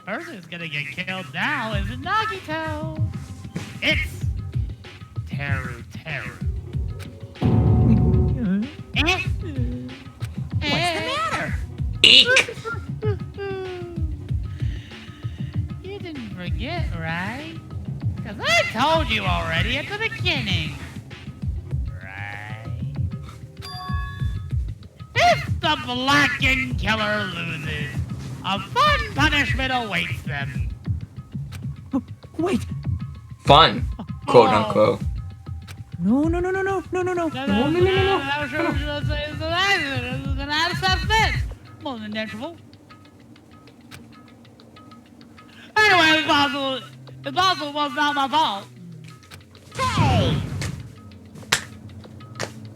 person who's gonna get killed now is Nagito. It's Teruteru. What's the matter? Eek! You didn't forget, right? Because I told you already at the beginning. Right? If the Blackened Killer loses, a fun punishment awaits them. Wait. Fun, quote unquote. No. An out-of-set more than natural. Anyway, it's possible was not my fault. Hey!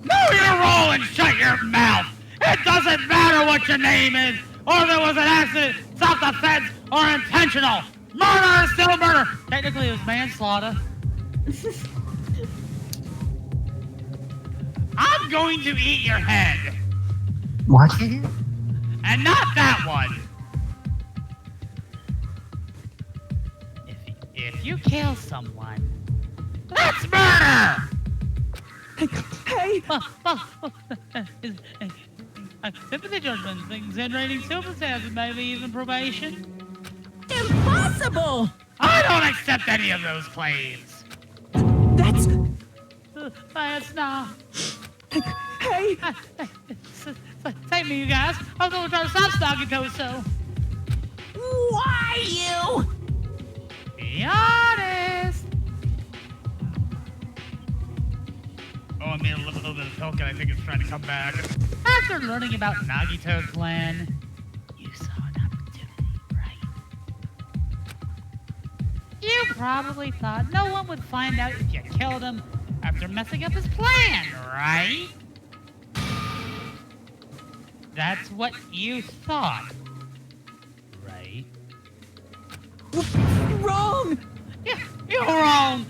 Know your role and shut your mouth! It doesn't matter what your name is, or if it was an accident, self-defense, or intentional. Murder is still murder. Technically, it was manslaughter. I'm going to eat your head. What? And not that one. If you kill someone, that's murder! Hey! Sympathy judgment, considering circumstances, maybe even probation. Impossible! I don't accept any of those claims. That's... It's not. Hey! Save me, you guys. I was going to try to stop Nagito, so. Why you? Be honest. Oh, I made a little bit of talk, and I think it's trying to come back. After learning about Nagito's plan, you saw an opportunity, right? You probably thought no one would find out if you killed him after messing up his plan, right? That's what you thought, right? Wrong! Yeah, you're wrong!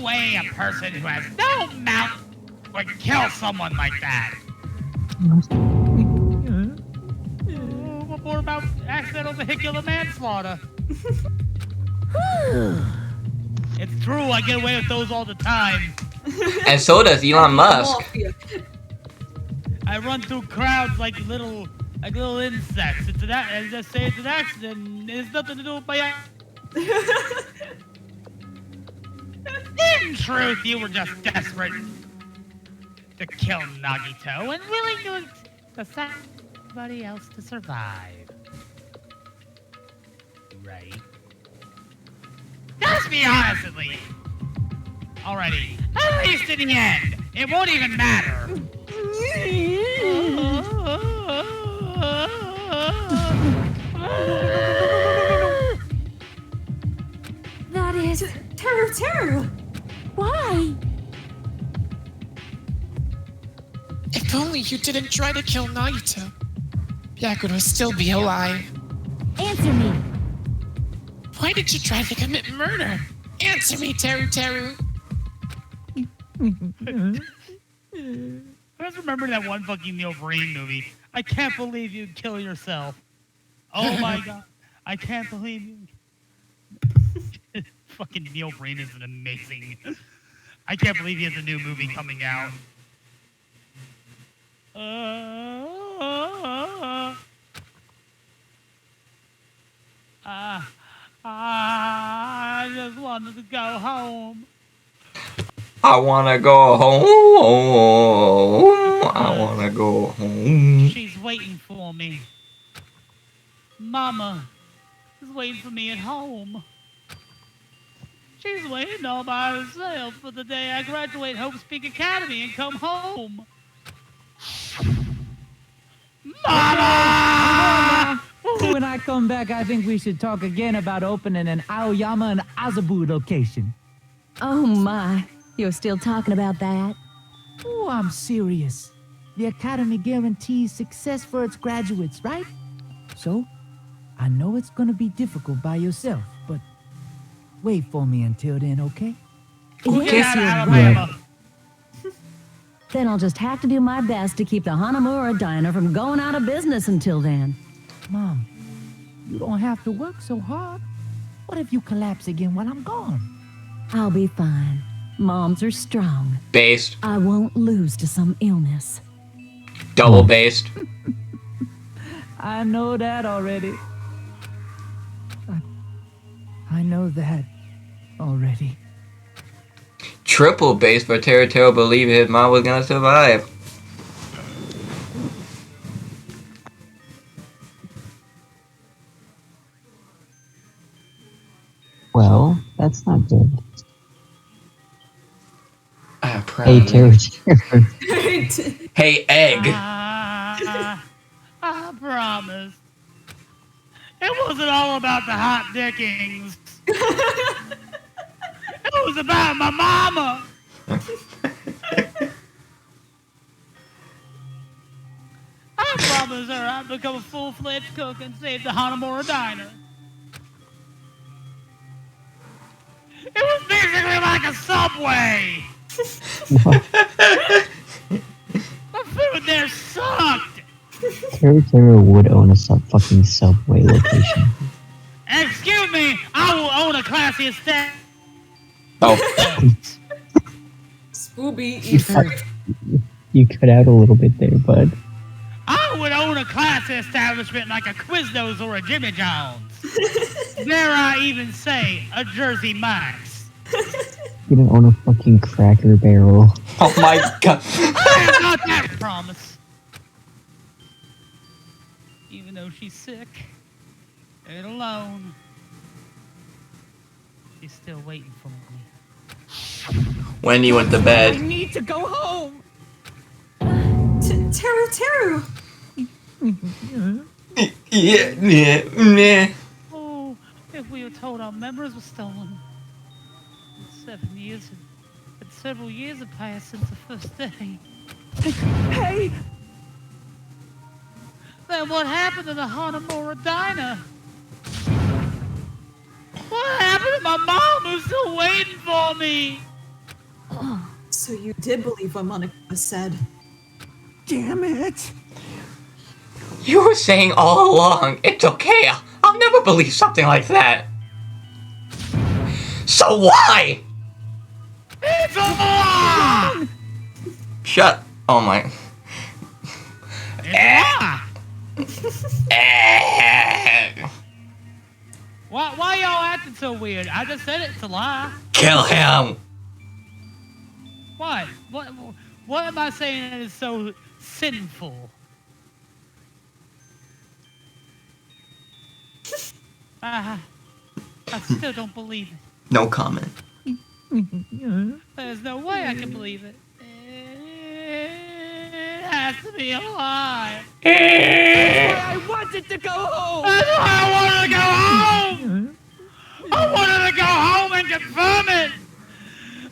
way a person who has no mouth would kill someone like that. What more about accidental vehicular manslaughter? It's true, I get away with those all the time. And so does Elon Musk. I run through crowds like little insects. It's that, I just say it's an accident. It has nothing to do with my. In truth, you were just desperate to kill Nagito and willing to send somebody else to survive. Right? Just be honest with me. Already. At least in the end, it won't even matter. That is... Teruteru! Why? If only you didn't try to kill Nagito, Byakuya would still be alive. Answer me. Why did you try to commit murder? Answer me, Teruteru. I just remember that one fucking Neil Breen movie. I can't believe you'd kill yourself. Oh my god. I can't believe you. Fucking Neil Breen is an amazing. I can't believe he has a new movie coming out. I just wanted to go home. I wanna go home. I wanna go home. She's waiting for me. Mama is waiting for me at home. She's waiting all by herself for the day I graduate Hope Speak Academy and come home. Mama! When I come back, I think we should talk again about opening an Aoyama and Azabu location. Oh my, you're still talking about that? Oh, I'm serious. The Academy guarantees success for its graduates, right? So, I know it's gonna be difficult by yourself, but wait for me until then, okay? Yes, Alabama. Then I'll just have to do my best to keep the Hanamura diner from going out of business until then. Mom, you don't have to work so hard. What if you collapse again while I'm gone? I'll be fine. Moms are strong. Based. I won't lose to some illness. Double based. I know that already. I know that already. Triple base for Teruteru believed his mom was gonna survive. Well, that's not good. Hey, Teruteru. Hey, Egg. I promise. It wasn't all about the hot dickings. It was about my mama. I promised her I'd become a full-fledged cook and save the Hanamura diner. It was basically like a Subway. My food there sucked. Teruteru would own a fucking Subway location. Excuse me, I will own a classy estate. Oh. Scooby, You cut out a little bit there, bud. I would own a classy establishment like a Quiznos or a Jimmy John's. Dare I even say a Jersey Mike's. You don't own a fucking Cracker Barrel. Oh my god. I have not that promise. Even though she's sick and alone, she's still waiting for me. When you went to I bed. need to go home. Teruteru! Yeah. Oh, if we were told our memories were stolen. 7 years and several years have passed since the first day. Hey! Then what happened to the Hanamura diner? What happened to my mom who's still waiting for me? So you did believe what Monokuma said. Damn it! You were saying all along, it's okay. I'll never believe something like that. So why? It's a lie! Shut. Oh my. Why y'all acting so weird? I just said it's a lie. Kill him. What? What am I saying that is so sinful? I still don't believe it. No comment. There's no way I can believe it. It has to be a lie. That's why I wanted to go home! That's why I wanted to go home! I wanted to go home and confirm it!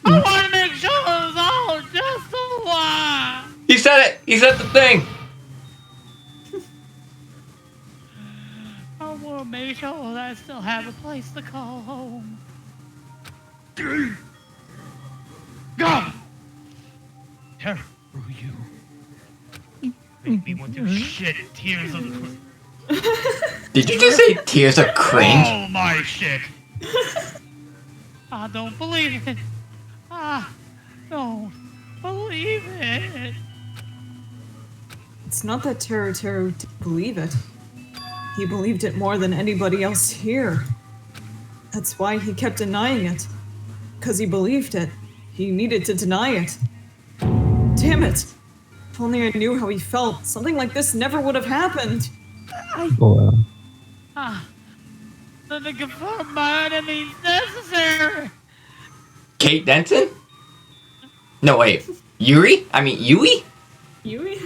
I wanted to make sure it was all just a lie! He said it! He said the thing! I want to make sure that I still have a place to call home. Go! Teruteru. Make me want to shit tears of cringe. Did you just say tears of cringe? Oh my shit! I don't believe it. I don't believe it. It's not that Teruteru didn't believe it. He believed it more than anybody else here. That's why he kept denying it. Because he believed it. He needed to deny it. Damn it! If only I knew how he felt, something like this never would have happened. Then to confirm my enemy's necessary. Kate Denton? No, wait. Yuri? I mean, Yui? Yui?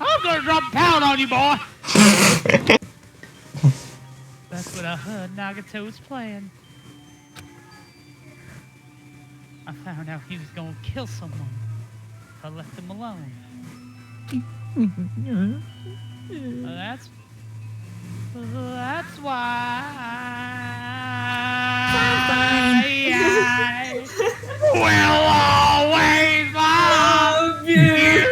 I'm gonna drop a pound on you, boy! That's what I heard Nagito was playing. I found out he was gonna kill someone. I left him alone. That's why I will always love you.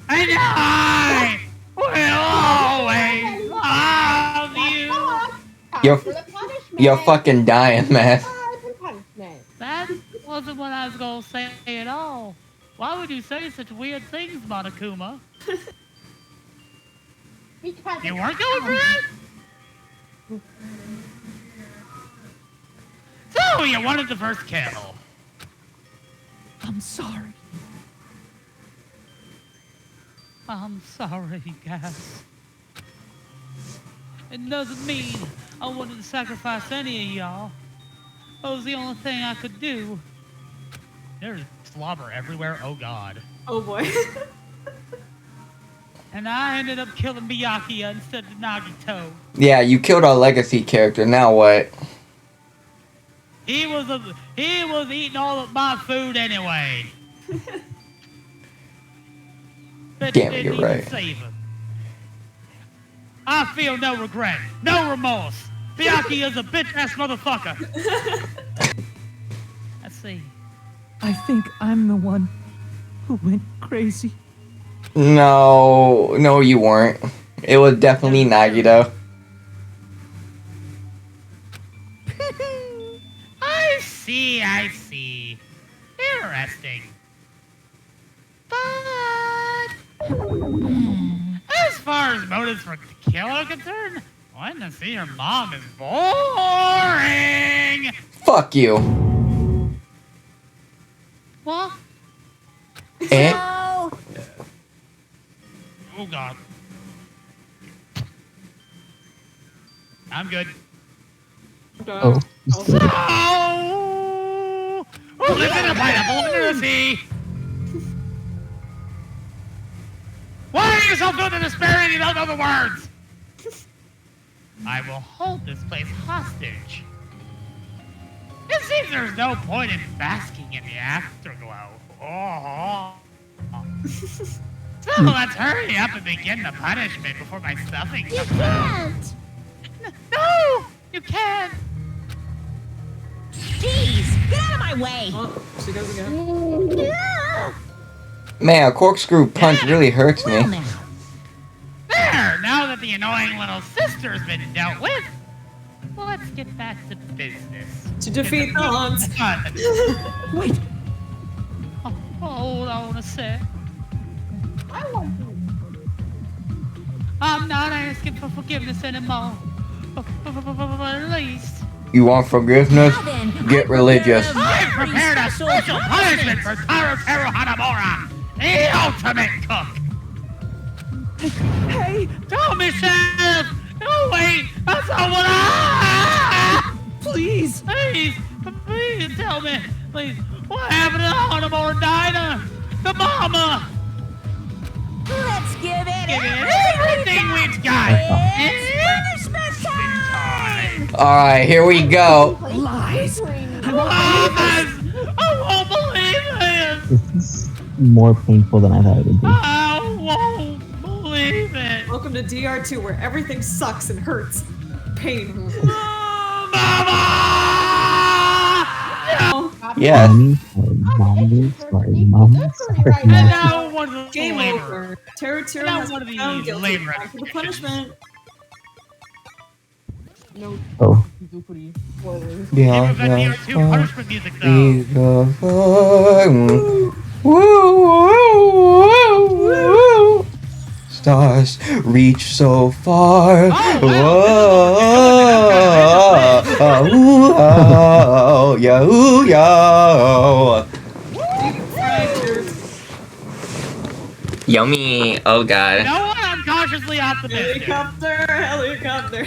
And I will always love you. You're fucking dying, man. That wasn't what I was gonna say at all. Why would you say such weird things, Monokuma? You weren't going for it? So you wanted the first kill. I'm sorry. I'm sorry, guys. It doesn't mean I wanted to sacrifice any of y'all. That was the only thing I could do. There's slobber everywhere, oh god. Oh boy. And I ended up killing Byakuya instead of Nagito. Yeah, you killed our legacy character, now what? He was eating all of my food anyway. Damn it, you're right. Save him. I feel no regret, no remorse. Chiaki is a bitch-ass motherfucker. Let's see. I think I'm the one who went crazy. No, you weren't. It was definitely Nagito. I see. Interesting. But as far as motives for the kill are concerned, wanting to see your mom is boring. Fuck you. What? Eh? Oh god. I'm good. Oh. So, who lives in a pineapple under the sea? Why are you so filled with despair and you don't know the words? I will hold this place hostage. It seems there's no point in basking in the afterglow. Oh. So let's hurry up and begin the punishment before my stuffing comes out. You can't! No! You can't! my way. Oh, she goes again. Man, a corkscrew punch really hurts me. There! Now that the annoying little sister's been dealt with, let's get back to business. To defeat the Hunt. Wait. Hold on a sec. I'm not asking for forgiveness anymore. At least. You want forgiveness? Get religious. I've prepared a special punishment for Teruteru Hanamura, the ultimate cook. Hey! Tell me, Chef! No, wait! That's not what I... Please! Please tell me! Please, what happened to Hanamura Diner? The mama! Let's give it everything we've got! It's punishment time! Alright, here we go. Lies! I won't believe this! This is more painful than I thought it would be. I won't believe it! Welcome to DR2, where everything sucks and hurts. Pain. Yes. Mommy, sorry. And now one of the Game over. Teruteru has one of been found these guilty. labor Time for the punishment. No. Oh. Yeah, punishment music Stars reach so far. Yummy. Oh god. You know what? I'm cautiously optimistic. Helicopter.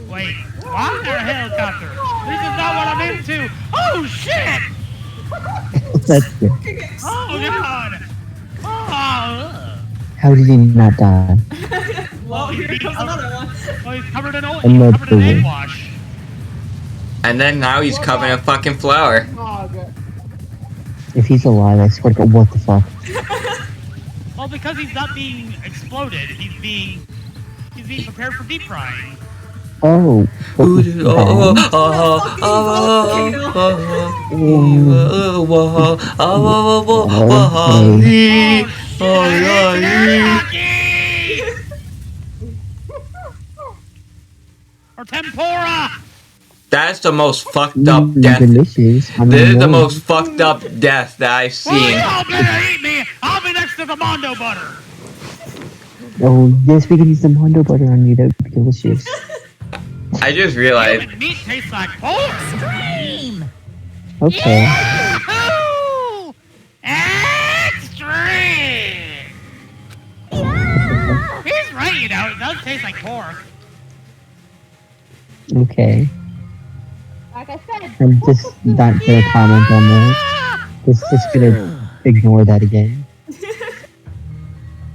Wait, why is there a helicopter? This is not what I'm into. Oh shit! That's good. Oh god! Oh. How did he not die? Well, here comes another one. Oh, he's covered in oil. And He's that's covered in the egg way. wash. And then now he's covered in fucking flour. If he's alive, I swear to God, what the fuck? Well, because he's not being exploded, he's being prepared for deep frying. Oh. Or tempura! That's the most fucked up death. Delicious. This is the most fucked up death that I've Well, seen. y'all better eat me! I'll be next to the Mondo butter! Oh, yes, we can use the Mondo butter on you. That would be delicious. I just realized. Human meat tastes like pork! Extreme! Okay. Yahoo! Extreme! He's right, you know, it does taste like pork. Okay. Like I said. I'm just not gonna comment on that. Just gonna ignore that again.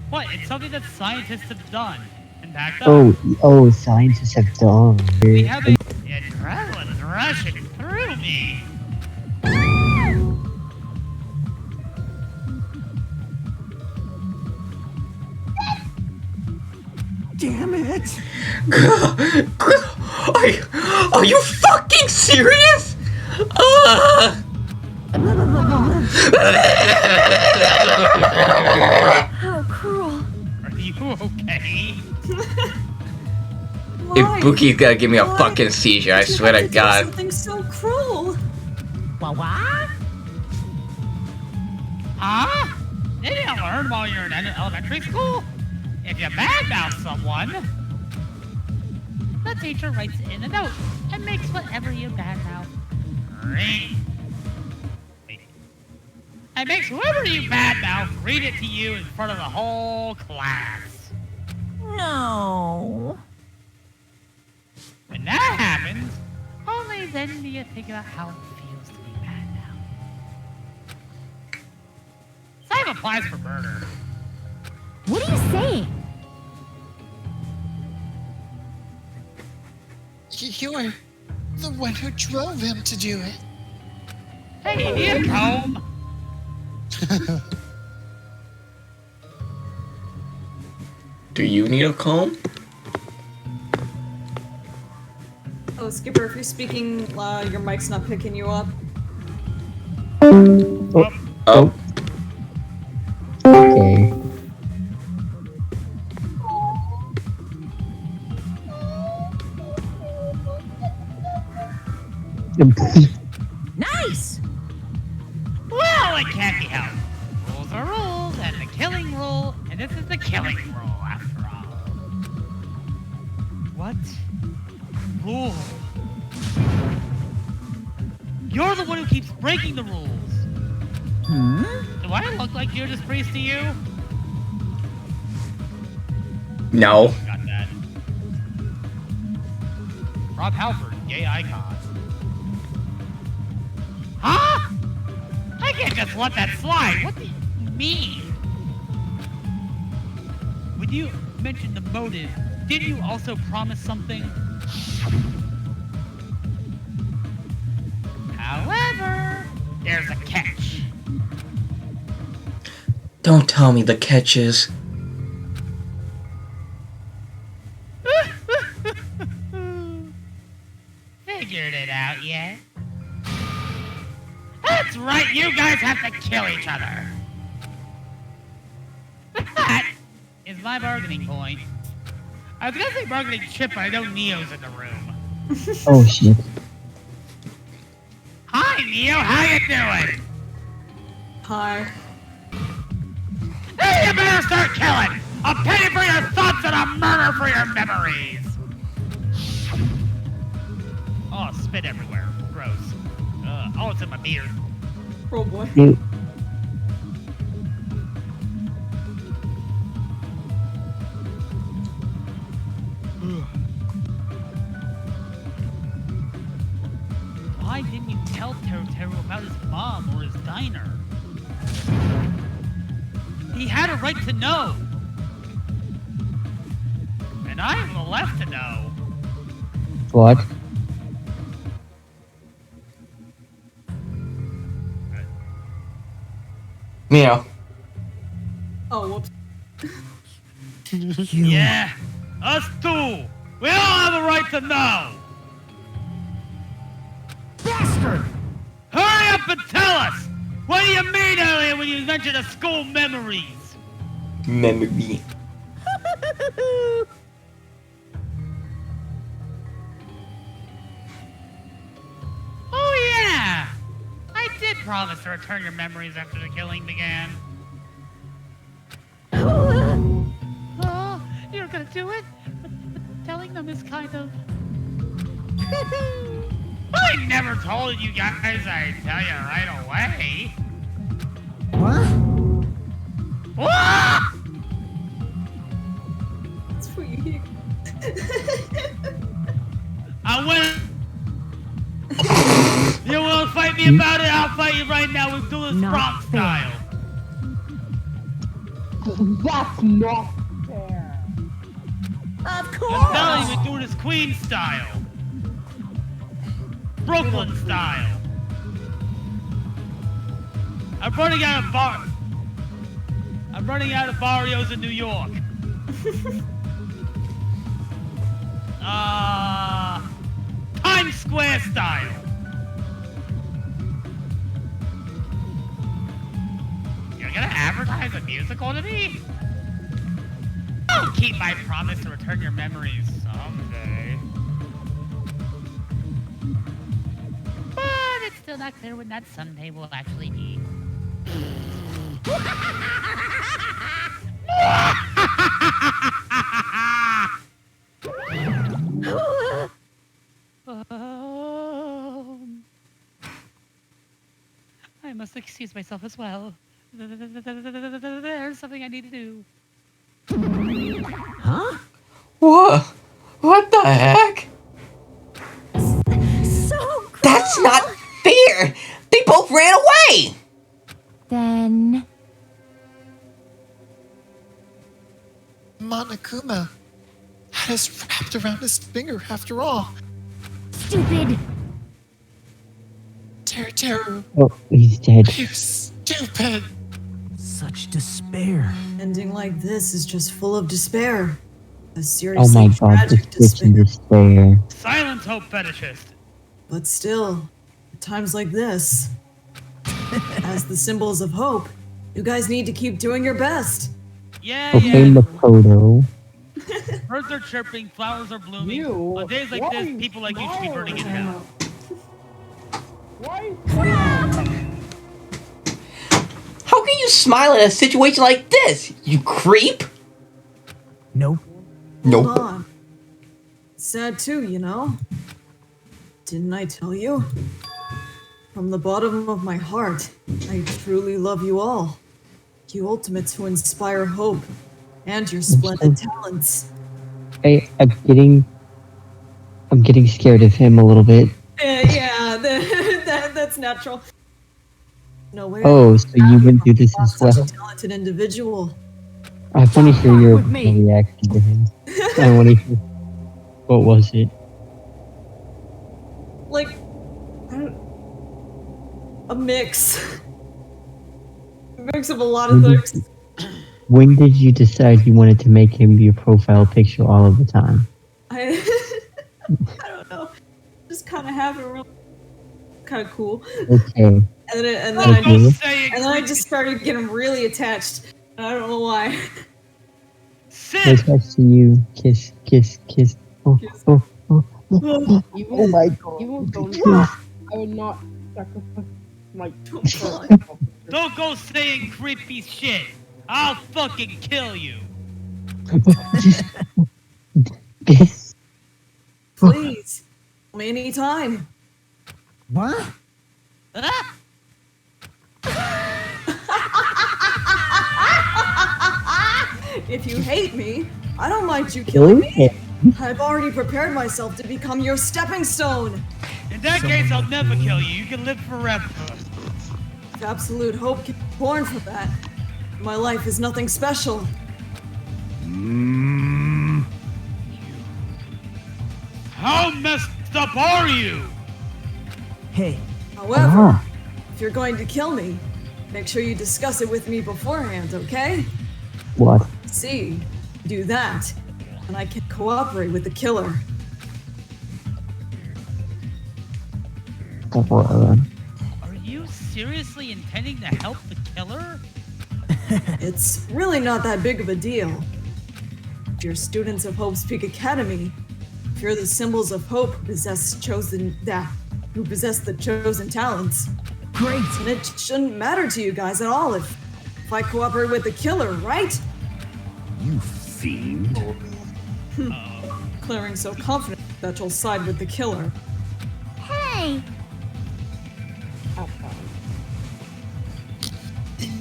What? It's something that scientists have done and backed up. Oh, scientists have done. We have a adrenaline rushing through me. Damn it! Are you fucking serious? How cruel. Are you okay? Ibuki's gonna give me a fucking seizure, I swear to God. Something so cruel. What? Huh? Didn't you learn while you're in elementary school? If you badmouth someone, the teacher writes in a note and makes whatever you badmouth read. And makes whoever you badmouth read it to you in front of the whole class. No. When that happens, only then do you think about how it feels to be badmouthed. Same applies for murder. What are you saying? You're the one who drove him to do it. Hey, you need a comb? Do you need a comb? Oh, Skipper, if you're speaking, your mic's not picking you up. Oh. Okay. Nice! Well, it can't be helped. Rules are rules, and the killing rule, and this is the killing rule, after all. What? Rule? You're the one who keeps breaking the rules. Hmm? Do I look like Judas Priest to you? No. Got that. Rob Halford, gay icon. Huh? I can't just let that slide. What do you mean? When you mentioned the motive, did you also promise something? However, there's a catch. Don't tell me the catch is... Figured it out yet? That's right, you guys have to kill each other. That is my bargaining point. I was gonna say bargaining chip, but I know Neo's in the room. Oh shit. Hi, Neo, how you doing? Hi. Hey, you better start killing! A penny for your thoughts and a murder for your memories! Oh, spit everywhere. Gross. Oh, it's in my beard. Oh boy. Dude. Why didn't you tell Teruteru about his mom or his diner? He had a right to know. And I have the left to know. What? Meow. Oh, whoops. Yeah, us too. We all have a right to know. Bastard! Hurry up and tell us! What do you mean earlier when you mentioned the school memories? Memory. Oh yeah! I did promise to return your memories after the killing began. Oh, you're gonna do it? But telling them is kind of... I never told you guys I'd tell you right away. What? What? It's Fuyuhiko. I win. You won't fight me about it, I'll fight you right now. We'll do this Bronx style. That's not fair. Of course! I'm telling you, we do this Queen style. Brooklyn style. I'm running out of barrios in New York. Times Square style. You're gonna advertise a musical to me? I'll keep my promise to return your memories someday. But it's still not clear when that someday will actually be. I must excuse myself as well. There's something I need to do. Huh? What? What the heck? So cool. That's not fair! They both ran away! Then... Monokuma had us wrapped around his finger after all. Stupid! Teruteru, Oh, he's dead. you stupid! Such despair. Ending like this is just full of despair. A Oh seriously my god, tragic this bitch in despair. Silence, hope fetishist. But still, at times like this, as the symbols of hope, you guys need to keep doing your best. Yeah, Okay, yeah. Makoto. Birds are chirping, flowers are blooming. You? On days like Why this, are you people like you should be burning in hell. Why? How can you smile at a situation like this, you creep? Nope. Hold on. Sad too, you know? Didn't I tell you? From the bottom of my heart, I truly love you all. You ultimates who inspire hope, and your splendid talents. I'm getting scared of him a little bit. Yeah, that's natural. No way. Oh, so you went through this as well. Such a talented individual. I want to hear your reaction to him. I want to hear. What was it? Like, a mix. A mix of a lot of things. When did you decide you wanted to make him your profile picture all of the time? I don't know. Just kind of have it real, kind of cool. Okay. And then I just started getting really attached. I don't know why. Nice to you. Kiss, kiss, kiss. Oh, oh, oh, oh, oh my god. I would not sacrifice my Don't go saying creepy shit. I'll fucking kill you. Please. Tell me anytime. What? If you hate me, I don't mind you killing me. I've already prepared myself to become your stepping stone. In that case, I'll never kill you. You can live forever. If absolute hope can be born from that, my life is nothing special. How messed up are you? Hey. However, if you're going to kill me, make sure you discuss it with me beforehand, okay? What? See, do that, and I can cooperate with the killer. Are you seriously intending to help the killer? It's really not that big of a deal. If you're students of Hope's Peak Academy, if you're the symbols of hope who possess the chosen talents, great, then it shouldn't matter to you guys at all if I cooperate with the killer, right? You fiend. Clearing so confident that you'll side with the killer. Hey!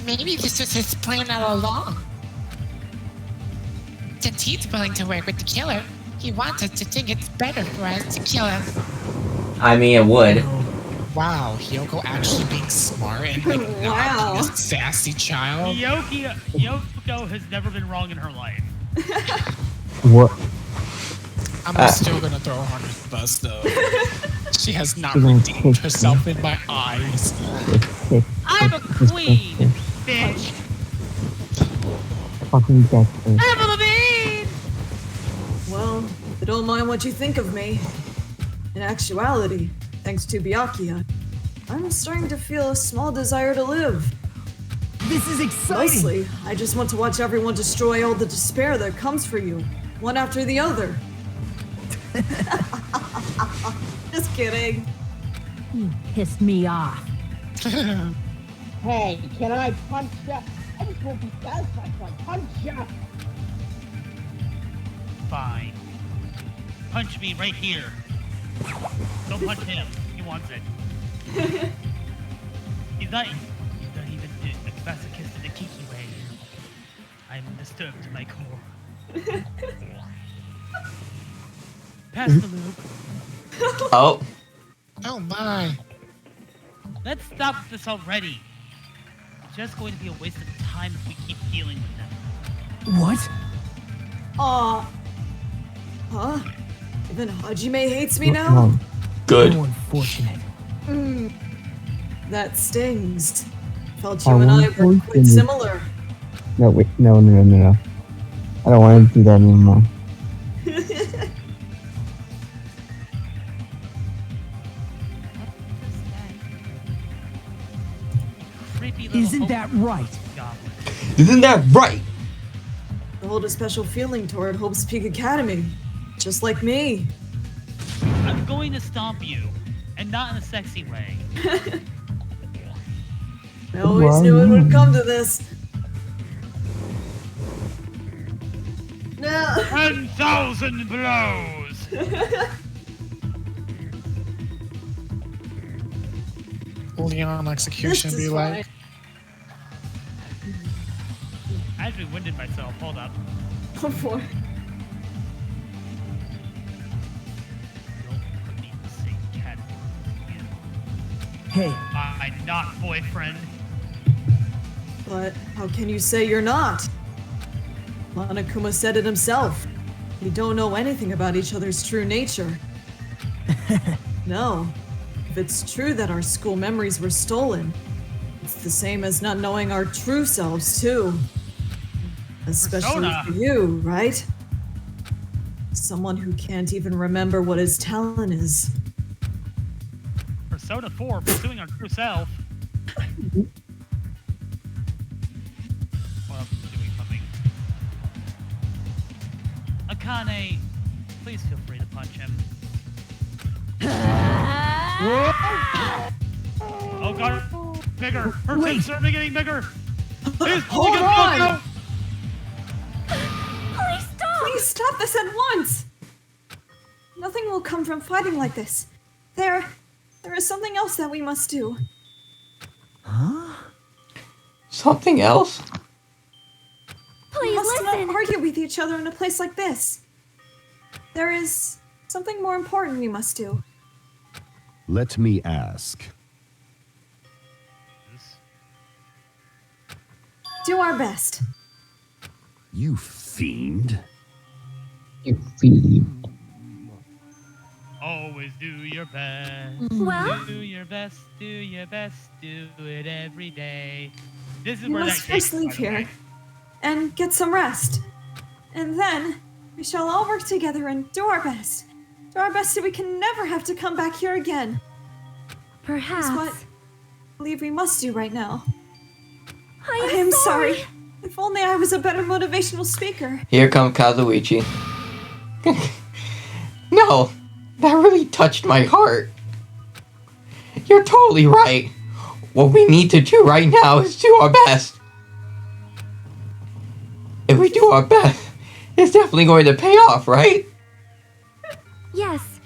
Maybe this was his plan all along. Since he's willing to work with the killer, he wants us to think it's better for us to kill him. I mean, it would. Wow, Hiyoko actually being smart and like not being a sassy child. Hiyoko has never been wrong in her life. What? I'm still gonna throw her on the bus though. She has not redeemed herself in my eyes. I'm a queen, bitch. Fucking Dexter. Well, I don't mind what you think of me. In actuality, thanks to Byakuya, I'm starting to feel a small desire to live. This is exciting! Mostly, I just want to watch everyone destroy all the despair that comes for you, one after the other. Just kidding. You pissed me off. Hey, can I punch ya? I just won't be satisfied if I punch ya. Fine. Punch me right here. Don't punch him. He wants it. He's not even masochistic in a kiki way. I'm disturbed to my core. Pass the loop. Oh. Oh my. Let's stop this already. It's just going to be a waste of time if we keep dealing with them. What? Huh? Even Hajime hates me now? Good. So unfortunate. That stings. Felt you and I were quite similar. No, wait, no. I don't want to do that anymore. creepy little Isn't that right? goblin. Isn't that right? I hold a special feeling toward Hope's Peak Academy. Just like me. I'm going to stomp you, and not in a sexy way. I always knew it would come to this. No. 10,000 blows! Leon execution be like. I actually winded myself. Hold up. Oh boy. Don't put me in the same category again. Hey. My not boyfriend. But how can you say you're not? Monokuma said it himself. We don't know anything about each other's true nature. No. If it's true that our school memories were stolen, it's the same as not knowing our true selves, too. Especially Persona. for you, right? Someone who can't even remember what his talent is. Persona 4, pursuing our true self. Well, doing something. Akane, please feel free to punch him. Oh god, bigger! Her fists are getting bigger! Please, Hold on! Go. Please stop! Please stop this at once! Nothing will come from fighting like this. There is something else that we must do. Huh? Something else? We must not argue with each other in a place like this. There is something more important we must do. Let me ask. Do our best. You fiend. You fiend. Always do your best. Well? Do your best, do your best, do it every day. This is We where must that first cake, leave by the way. here and get some rest. And then we shall all work together and do our best. Do our best so we can never have to come back here again. Perhaps. That's what I believe we must do right now. I am sorry. If only I was a better motivational speaker. Here comes Kazuichi. No, that really touched my heart. You're totally right. What we need to do right now is do our best. If we do our best, it's definitely going to pay off, right? Yes.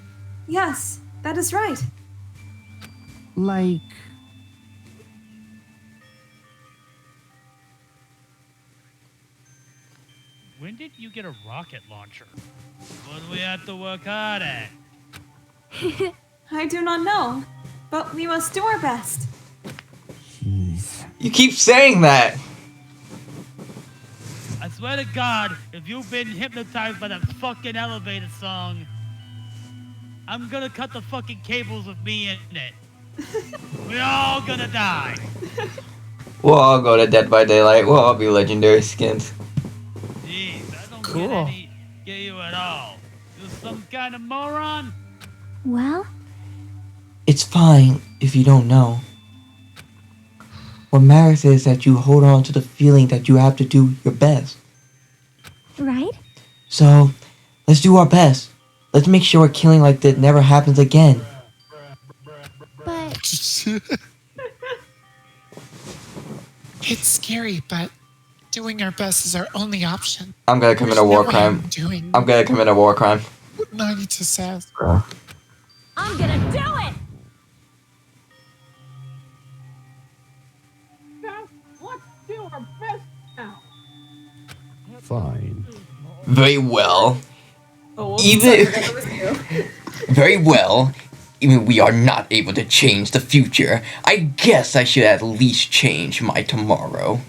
Yes, that is right. Like... When did you get a rocket launcher? What do we have to work hard at? I do not know, but we must do our best. You keep saying that. I swear to God, if you've been hypnotized by that fucking elevator song, I'm gonna cut the fucking cables with me in it. We're all gonna die. We'll all go to Dead by Daylight. We'll all be legendary skins. Jeez, I don't Cool. get you at all. You're some kind of moron. Well? It's fine if you don't know. What matters is that you hold on to the feeling that you have to do your best. Right? So, let's do our best. Let's make sure a killing like that never happens again. But... It's scary, but doing our best is our only option. I'm gonna commit a war crime. I'm gonna commit a war crime. Nagito says. I'm gonna do it! Let's do our best now. Fine. Very well. Oh, Even very well. Even we are not able to change the future. I guess I should at least change my tomorrow.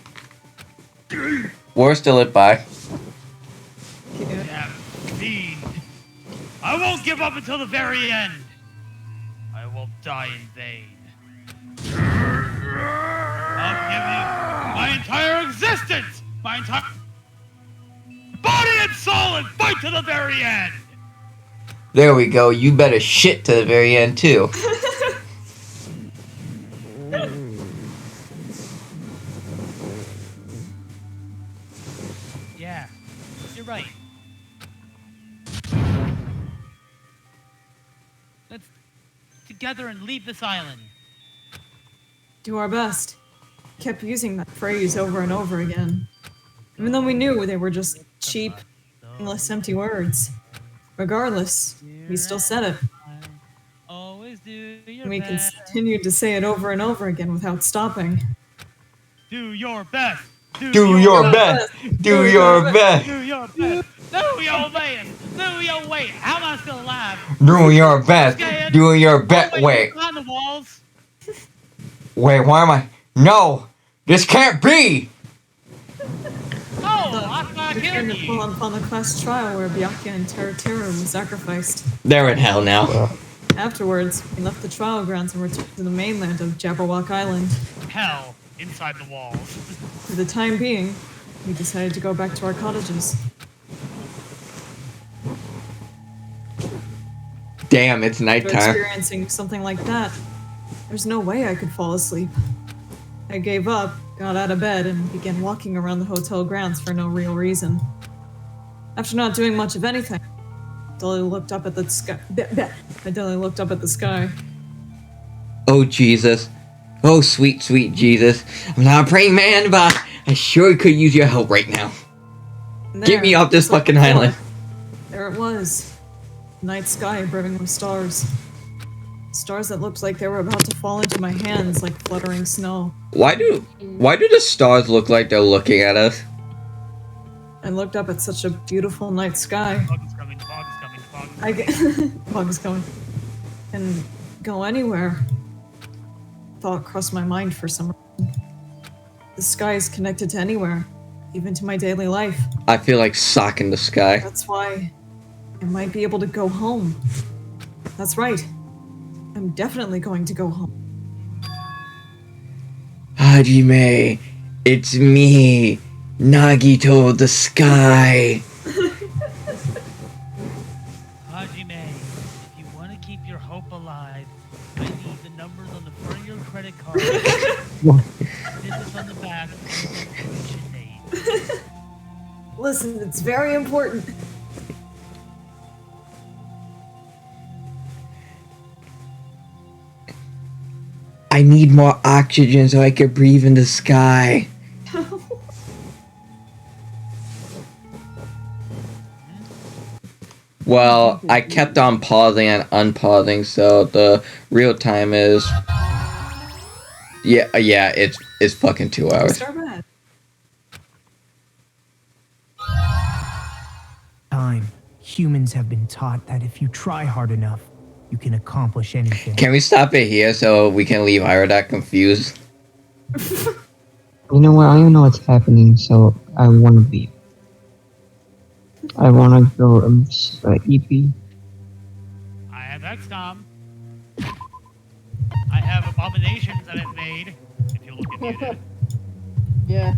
War still lit by. Damn fiend. I won't give up until the very end. I won't die in vain. I'll give you my entire existence, my entire body and soul, and fight to the very end. There we go. You better shit to the very end too. together and leave this island. Do our best. Kept using that phrase over and over again. Even though we knew they were just cheap, endless empty words. Regardless, we still said it. And we continued to say it over and over again without stopping. Do your best. Do your best. Do your best. Do your best. Do your best. Do your way. How am I still alive? Do your best. Do your best. Wait. On the walls. Wait, why am I? No! This can't be! We came to pull upon the class trial where Byakuya and Teruteru were sacrificed. They're in hell now. Afterwards, we left the trial grounds and returned to the mainland of Jabberwock Island. Hell inside the walls. For the time being, we decided to go back to our cottages. Damn, it's After nighttime. experiencing something like that, there's no way I could fall asleep. I gave up, got out of bed, and began walking around the hotel grounds for no real reason. After not doing much of anything, I dully looked up at the sky. Oh, Jesus. Oh, sweet, sweet Jesus. I'm not a praying man, but I sure could use your help right now. And Get me there, off this just like fucking before, island. There it was. Night sky brimming with stars. Stars that looked like they were about to fall into my hands like fluttering snow. Why do the stars look like they're looking at us? I looked up at such a beautiful night sky. Fog is coming, fog is coming, fog is I get fog is coming. And go anywhere. Thought crossed my mind for some reason. The sky is connected to anywhere, even to my daily life. I feel like sock in the sky. That's why I might be able to go home. That's right. I'm definitely going to go home. Hajime, it's me, Nagito the Sky. Hajime, if you want to keep your hope alive, I need the numbers on the front of your credit card. Digits on the back. Listen, it's very important. I need more oxygen so I can breathe in the sky. Well, I kept on pausing and unpausing, so the real time is... Yeah, it's fucking 2 hours. Time. Humans have been taught that if you try hard enough, you can accomplish anything. Can we stop it here so we can leave Iradak confused? You know what? I don't know what's happening, so I want to be. I want to go EP. I have XCOM. I have abominations that I've made. If you look at me. Yeah.